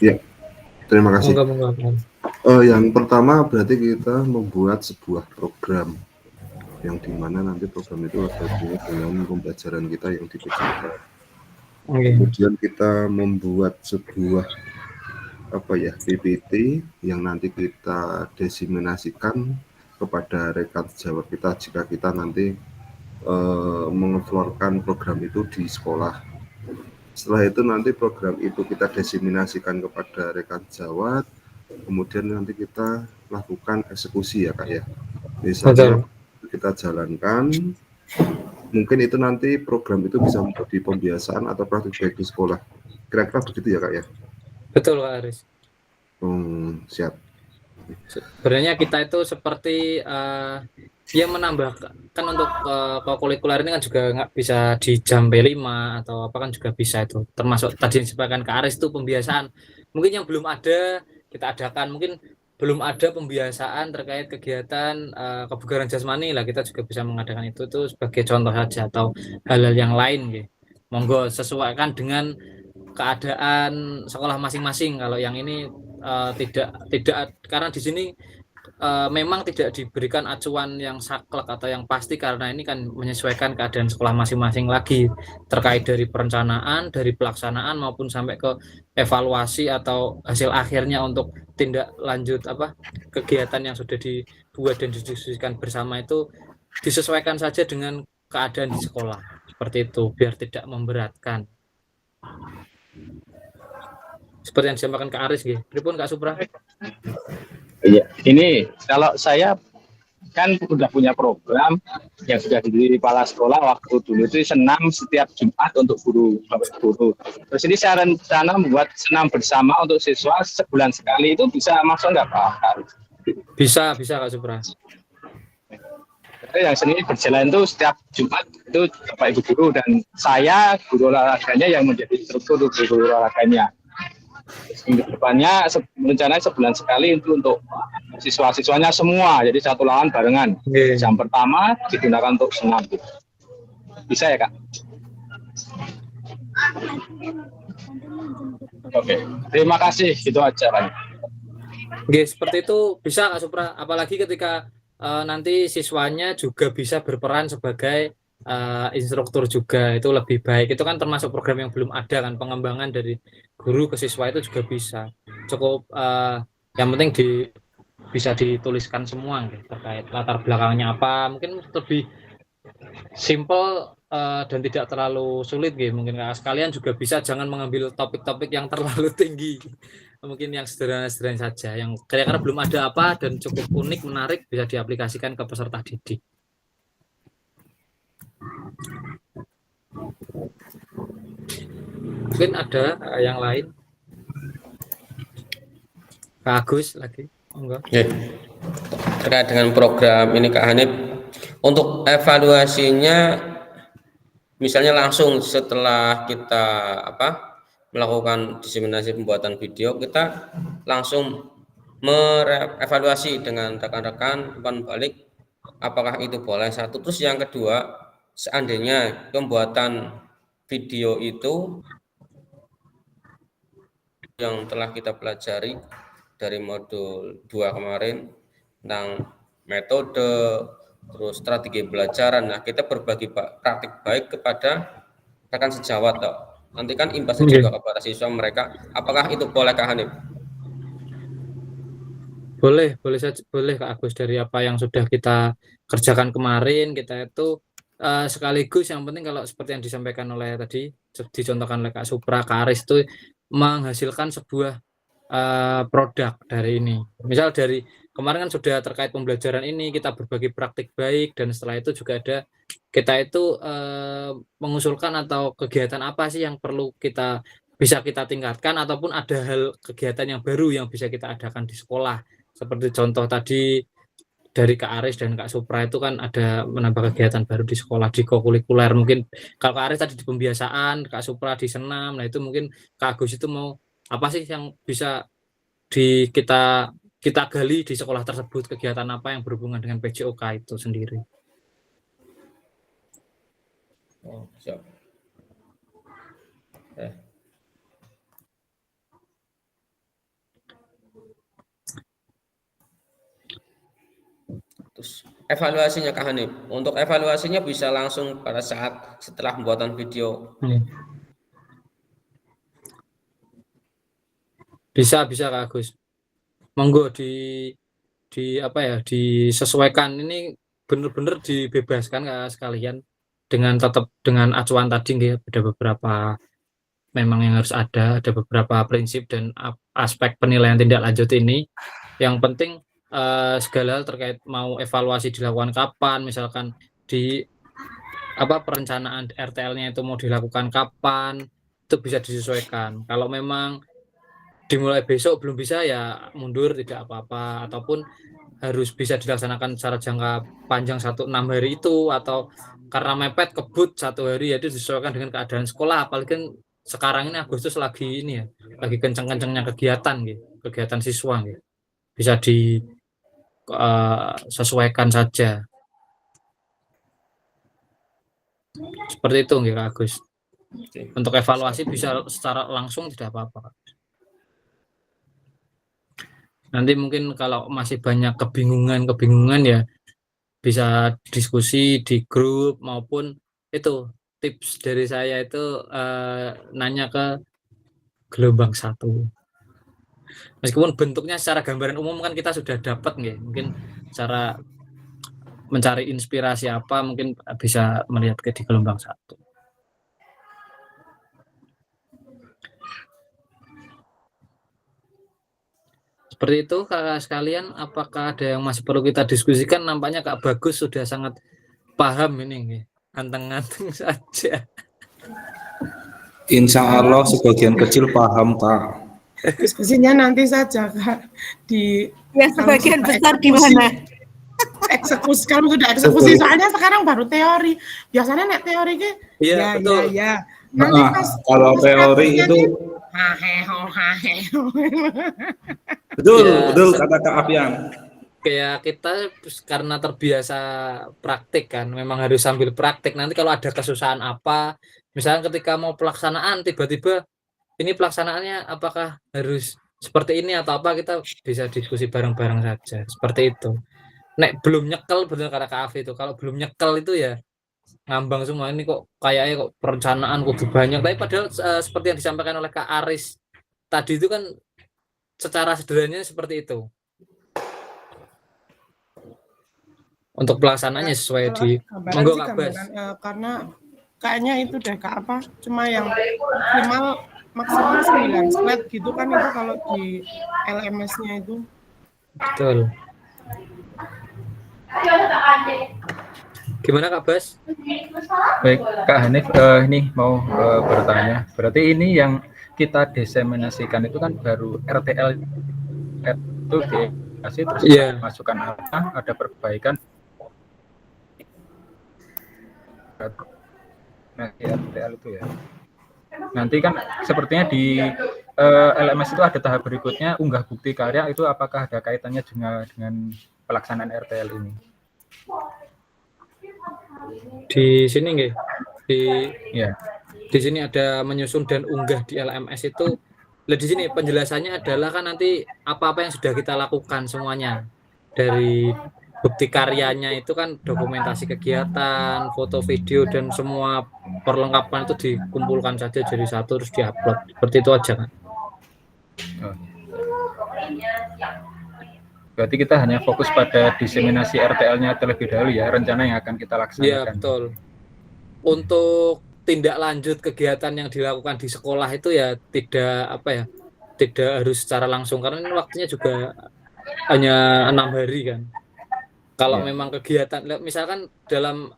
Ya, terima kasih. Monggo. Yang pertama berarti kita membuat sebuah program yang dimana nanti program itu ada hubungannya dengan pembelajaran kita yang di PJK. Kemudian kita membuat sebuah PPT yang nanti kita diseminasikan kepada rekan sejawat kita jika kita nanti mengeflorkan program itu di sekolah. Setelah itu nanti program itu kita diseminasikan kepada rekan sejawat, kemudian nanti kita lakukan eksekusi ya Kak ya. Misalnya kita jalankan, mungkin itu nanti program itu bisa menjadi pembiasaan atau praktik baik di sekolah. Kira-kira begitu ya Kak ya? Betul Kak Aris. Siap. Sebenarnya kita itu seperti yang menambahkan untuk kokurikuler ini kan juga nggak bisa di jam B5 atau apa kan juga bisa itu. Termasuk tadi yang disampaikan Kak Aris itu pembiasaan. Mungkin yang belum ada kita adakan, mungkin belum ada pembiasaan terkait kegiatan kebugaran jasmani lah, kita juga bisa mengadakan itu sebagai contoh saja atau hal-hal yang lain gitu. Monggo sesuaikan dengan keadaan sekolah masing-masing. Kalau yang ini tidak karena di sini memang tidak diberikan acuan yang saklek atau yang pasti karena ini kan menyesuaikan keadaan sekolah masing-masing lagi terkait dari perencanaan, dari pelaksanaan maupun sampai ke evaluasi atau hasil akhirnya untuk tindak lanjut kegiatan yang sudah dibuat dan didiskusikan bersama itu disesuaikan saja dengan keadaan di sekolah seperti itu biar tidak memberatkan. Seperti yang disampaikan Kak Aris gitu. Pripun Kak Supra? Iya, ini kalau saya kan udah punya program yang sudah di kepala sekolah waktu dulu itu senam setiap Jumat untuk guru. Terus ini saya rencana membuat senam bersama untuk siswa sebulan sekali, itu bisa masuk nggak Pak? Bisa Kak Supra. Yang seni berjalan itu setiap Jumat itu Bapak Ibu guru dan saya guru olahraganya yang menjadi struktur guru olahraganya. Minggu depannya rencananya sebulan sekali itu untuk siswa-siswanya semua, jadi satu lawan barengan. Jam pertama digunakan untuk senam. Bisa ya Kak? Oke, terima kasih, itu aja Pak. Oke, seperti itu bisa Kak Supra, apalagi ketika nanti siswanya juga bisa berperan sebagai instruktur juga, itu lebih baik. Itu kan termasuk program yang belum ada kan, pengembangan dari guru ke siswa itu juga bisa. Cukup yang penting bisa dituliskan semua gitu, terkait latar belakangnya apa, mungkin lebih simple dan tidak terlalu sulit gitu. Mungkin Kak sekalian juga bisa jangan mengambil topik-topik yang terlalu tinggi. Mungkin yang sederhana-sederhana saja, yang kira-kira belum ada apa dan cukup unik, menarik, bisa diaplikasikan ke peserta didik. Mungkin ada yang lain. Kak Agus lagi. Enggak. Ya. Terkait dengan program ini Kak Hanif, untuk evaluasinya misalnya langsung setelah kita melakukan diseminasi pembuatan video, kita langsung merevaluasi dengan rekan-rekan umpan balik apakah itu boleh. Satu, terus yang kedua, seandainya pembuatan video itu yang telah kita pelajari dari modul 2 kemarin tentang metode, terus strategi pembelajaran. Nah, kita berbagi praktik baik kepada rekan sejawat toh. Nanti kan imbasnya juga kepada siswa mereka. Apakah itu boleh Kak Hanif? Boleh saja, boleh Kak Agus. Dari apa yang sudah kita kerjakan kemarin, kita itu sekaligus yang penting kalau seperti yang disampaikan oleh tadi, dicontohkan oleh Kak Supra, Kak Aris itu menghasilkan sebuah produk dari ini. Misal dari kemarin kan sudah terkait pembelajaran ini, kita berbagi praktik baik, dan setelah itu juga ada kita itu mengusulkan atau kegiatan apa sih yang perlu bisa kita tingkatkan, ataupun ada hal kegiatan yang baru yang bisa kita adakan di sekolah. Seperti contoh tadi dari Kak Aris dan Kak Supra itu kan ada menambah kegiatan baru di sekolah, di kokurikuler. Mungkin kalau Kak Aris tadi di pembiasaan, Kak Supra di senam. Nah itu mungkin Kak Agus itu mau apa sih yang bisa kita gali di sekolah tersebut, kegiatan apa yang berhubungan dengan PJOK itu sendiri. Oh, siap. Terus evaluasinya Kak Hanif. Untuk evaluasinya bisa langsung pada saat setelah pembuatan video. Bisa Kak Agus. Monggo di apa ya, disesuaikan. Ini benar-benar dibebaskan Kak sekalian, dengan tetap dengan acuan tadi nggih, ada beberapa memang yang harus ada beberapa prinsip dan aspek penilaian tindak lanjut ini. Yang penting segala hal terkait mau evaluasi dilakukan kapan, misalkan di perencanaan RTL-nya itu mau dilakukan kapan, itu bisa disesuaikan. Kalau memang dimulai besok belum bisa, ya mundur tidak apa-apa, ataupun harus bisa dilaksanakan secara jangka panjang 1-6 hari itu, atau karena mepet kebut 1 hari, ya itu disesuaikan dengan keadaan sekolah. Apalagi kan sekarang ini Agustus lagi ini ya, lagi kenceng-kencengnya kegiatan gitu, kegiatan siswa gitu. Bisa disesuaikan saja. Seperti itu nggih Kak Agus. Untuk evaluasi bisa secara langsung tidak apa-apa. Nanti mungkin kalau masih banyak kebingungan ya bisa diskusi di grup, maupun itu tips dari saya itu nanya ke gelombang 1. Meskipun bentuknya secara gambaran umum kan kita sudah dapat nggih, mungkin cara mencari inspirasi apa mungkin bisa melihat ke di gelombang 1. Seperti itu Kakak sekalian, apakah ada yang masih perlu kita diskusikan? Nampaknya Kak Bagus sudah sangat paham ini nggih. Anteng-anteng saja. Insya Allah sebagian kecil paham Kak. Diskusinya nanti saja Kak. Ya sebagian besar gimana? Eksekusi, kalau sudah eksekusi, soalnya sekarang baru teori. Biasanya nek teori ke ya, betul. Ya. Nanti pas kalau teori itu betul kata Kak Afian. Kayak kita karena terbiasa praktik kan, memang harus sambil praktik. Nanti kalau ada kesusahan apa, misalnya ketika mau pelaksanaan tiba-tiba ini pelaksanaannya apakah harus seperti ini atau apa, kita bisa diskusi bareng-bareng saja. Seperti itu. Nek belum nyekel, benar kata Kak Afi itu, kalau belum nyekel itu ya ngambang semua, ini kok kayaknya kok perencanaan kudu banyak, tapi padahal seperti yang disampaikan oleh Kak Aris tadi itu kan secara sederhananya seperti itu. Untuk pelaksanaannya sesuai di monggo Kak Bas. Karena kayaknya itu deh Kak cuma yang maksimal 9 slide gitu kan, itu kalau di LMS-nya itu. Betul. Gimana Kak Bas? Baik Kak Hanif, ini mau bertanya. Berarti ini yang kita diseminasikan itu kan baru RTL itu dikasih terus masukkan apa, ada perbaikan. Nah, RTL itu ya. Nanti kan sepertinya di LMS itu ada tahap berikutnya, unggah bukti karya, itu apakah ada kaitannya dengan pelaksanaan RTL ini? Di sini nggih. Di sini ada menyusun dan unggah di LMS itu. Di sini penjelasannya adalah kan nanti apa-apa yang sudah kita lakukan semuanya. Dari bukti karyanya itu kan dokumentasi kegiatan, foto, video, dan semua perlengkapan itu dikumpulkan saja jadi satu terus diupload. Seperti itu aja kan. Berarti kita hanya fokus pada diseminasi RTL-nya terlebih dahulu ya, rencana yang akan kita laksanakan. Iya, betul. Untuk tindak lanjut kegiatan yang dilakukan di sekolah itu ya tidak harus secara langsung, karena ini waktunya juga hanya 6 hari kan. Kalau memang kegiatan, misalkan dalam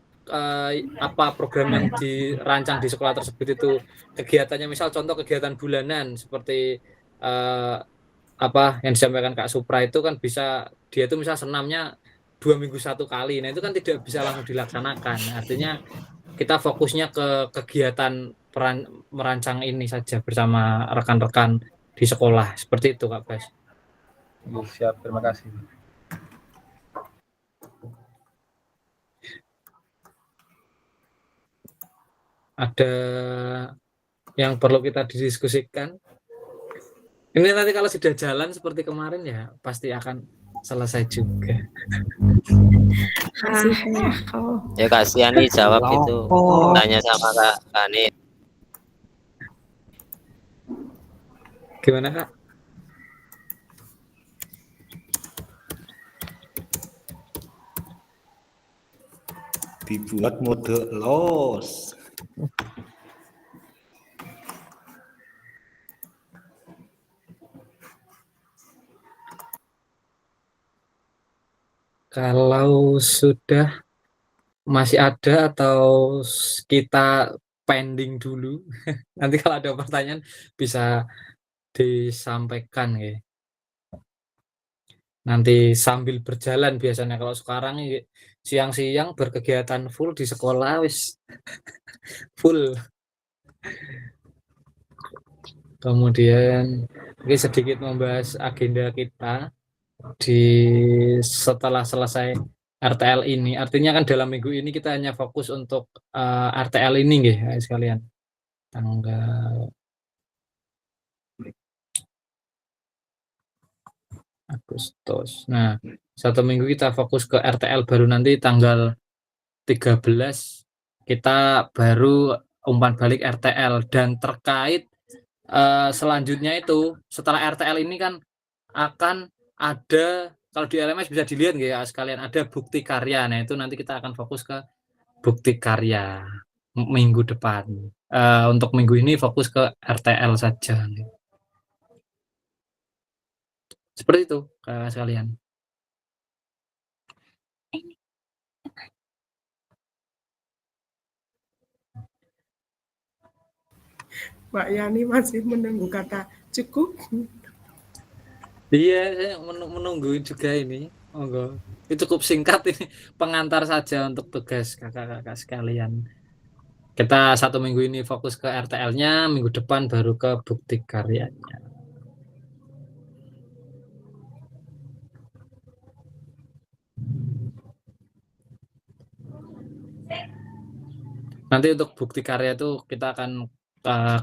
program yang dirancang di sekolah tersebut itu kegiatannya, misal contoh kegiatan bulanan seperti yang disampaikan Kak Supra itu kan bisa dia itu misal senamnya 2 minggu 1 kali. Nah itu kan tidak bisa langsung dilaksanakan. Artinya kita fokusnya ke kegiatan merancang ini saja bersama rekan-rekan di sekolah. Seperti itu Kak Bas. Siap, terima kasih. ada yang perlu kita didiskusikan? Ini nanti kalau sudah jalan seperti kemarin ya pasti akan selesai juga. Ya kasihan nih jawab itu. Tanya sama Kak Hanif. Gimana Kak? Dibuat mode los. Kalau sudah masih ada atau kita pending dulu, nanti kalau ada pertanyaan bisa disampaikan ya. Nanti sambil berjalan biasanya, kalau sekarang siang-siang berkegiatan full di sekolah wis full. Kemudian ini sedikit membahas agenda kita setelah selesai RTL ini. Artinya kan dalam minggu ini kita hanya fokus untuk RTL ini nggih sekalian. Tanggal Agustus. Nah, 1 minggu kita fokus ke RTL, baru nanti tanggal 13 kita baru umpan balik RTL. Dan terkait selanjutnya itu setelah RTL ini kan akan ada, kalau di LMS bisa dilihat ya sekalian, ada bukti karya. Nah itu nanti kita akan fokus ke bukti karya minggu depan. Untuk minggu ini fokus ke RTL saja. Seperti itu sekalian. Mbak Yani masih menunggu kata cukup. Iya, saya menunggu juga ini. Monggo. Itu cukup singkat ini, pengantar saja untuk tugas kakak-kakak sekalian. Kita 1 minggu ini fokus ke RTL-nya, minggu depan baru ke bukti karyanya. Nanti untuk bukti karya itu kita akan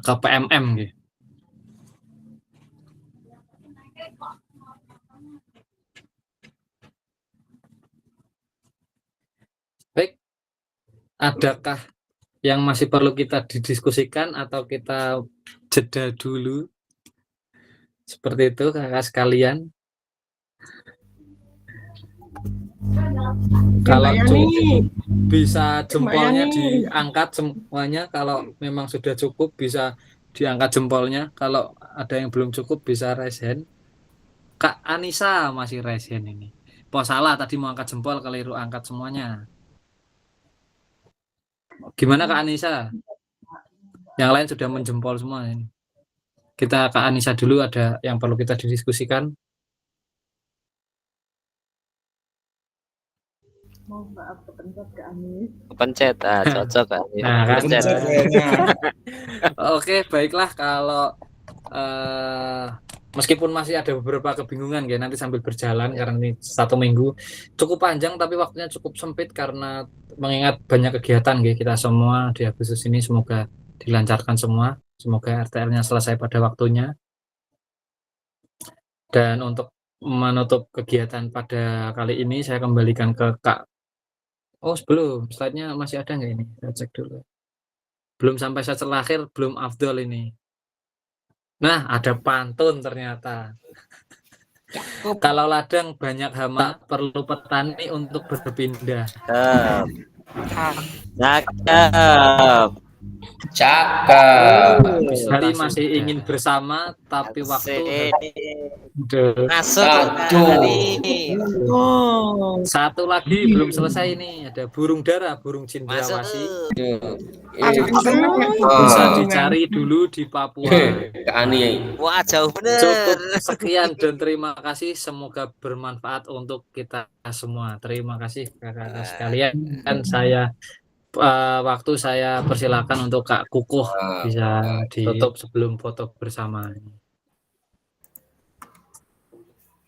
ke PMM gitu. Baik, adakah yang masih perlu kita didiskusikan atau kita jeda dulu? Seperti itu kakak sekalian. Kalau cukup bisa jempolnya diangkat semuanya, kalau memang sudah cukup bisa diangkat jempolnya, kalau ada yang belum cukup bisa raise hand. Kak Anissa masih raise hand ini. Oh salah, tadi mau angkat jempol, keliru angkat semuanya. Gimana Kak Anissa? Yang lain sudah menjempol semua ini. Kita Kak Anissa dulu, ada yang perlu kita didiskusikan. Mau maaf kepencet ke Anis. Kepencet, cocok Kak. Nah, kan. Oke, baiklah kalau meskipun masih ada beberapa kebingungan ya, nanti sambil berjalan karena ini 1 minggu cukup panjang tapi waktunya cukup sempit karena mengingat banyak kegiatan ya kita semua di Agustus ini. Semoga dilancarkan semua, semoga RTL-nya selesai pada waktunya. Dan untuk menutup kegiatan pada kali ini saya kembalikan ke Kak. Oh sebelum, slide-nya masih ada nggak ini? Saya cek dulu. Belum sampai slide terakhir, belum afdol ini. Nah, ada pantun ternyata. Kalau ladang banyak hama, perlu petani untuk berpindah. Cakep. Hari masih ingin bersama, tapi waktu satu lagi belum selesai ini, ada burung dara, burung cendrawasih. Bisa dicari dulu di Papua. Wah jauh bener. Cukup sekian dan terima kasih, semoga bermanfaat untuk kita semua. Terima kasih kakak-kakak sekalian. Dan saya waktu saya persilakan untuk Kak Kukuh bisa ditutup sebelum foto bersama.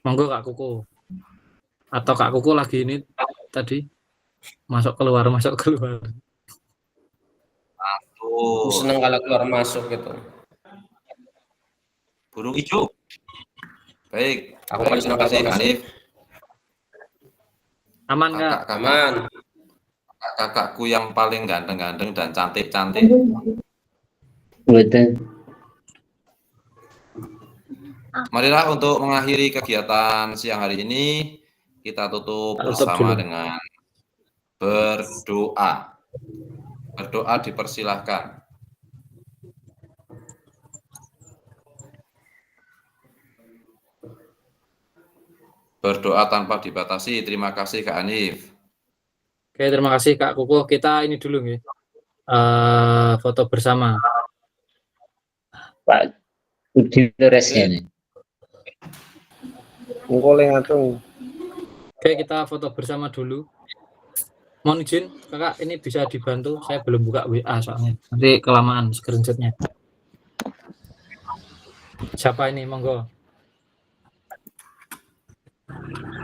Monggo Kak Kukuh. Atau Kak Kukuh lagi ini tadi masuk keluar. 1, Seneng kalau keluar masuk gitu. Burung hijau. Baik, Aku baik, terima kasih Kak Hanif. Aman Kak? Aman. Kakakku yang paling ganteng-ganteng dan cantik-cantik. Betul. Marilah untuk mengakhiri kegiatan siang hari ini, kita tutup bersama dengan berdoa. Berdoa dipersilahkan. Berdoa tanpa dibatasi. Terima kasih Kak Hanif. Oke, terima kasih Kak Kukuh. Kita ini dulu nih, foto bersama. Pak Udinoresnya nih. Oke, kita foto bersama dulu. Mohon izin, Kakak, ini bisa dibantu. Saya belum buka WA soalnya. Nanti kelamaan screenshotnya. Siapa ini? Monggo.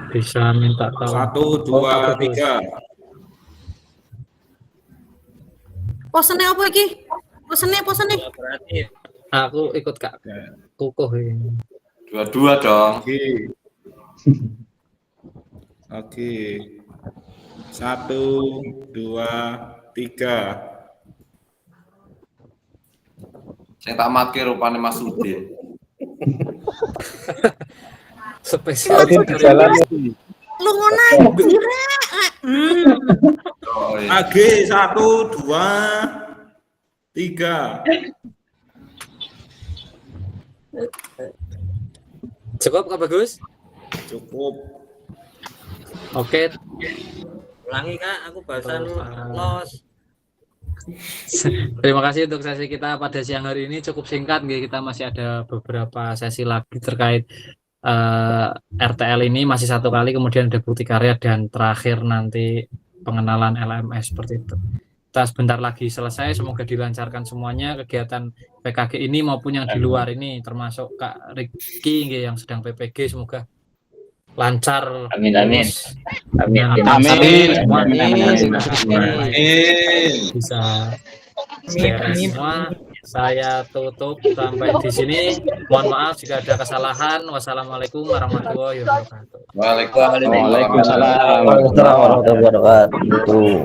Bisa minta tahu. 1, 2, 3. Posene apa iki? Posene. Aku ikut Kak Kukuh ini. Dua-dua dong. Oke. 1, 2, 3. Saya tak mati rupanya Mas Udin. Spesial. Lu ngono anjir. AG 1, 2, 3. Cukup Kak Bagus? Cukup. Oke. Ulangi Kak, aku barusan los. Terima kasih untuk sesi kita pada siang hari ini, cukup singkat. Kita masih ada beberapa sesi lagi terkait RTL ini, masih satu kali, kemudian ada bukti karya, dan terakhir nanti pengenalan LMS seperti itu. Kita sebentar lagi selesai, semoga dilancarkan semuanya kegiatan PKG ini maupun yang di luar ini, termasuk Kak Riki yang sedang PPG, semoga lancar. Amin. Bisa semua. Saya tutup sampai di sini. Mohon maaf jika ada kesalahan. Wassalamualaikum warahmatullahi wabarakatuh. Waalaikumsalam warahmatullahi wabarakatuh.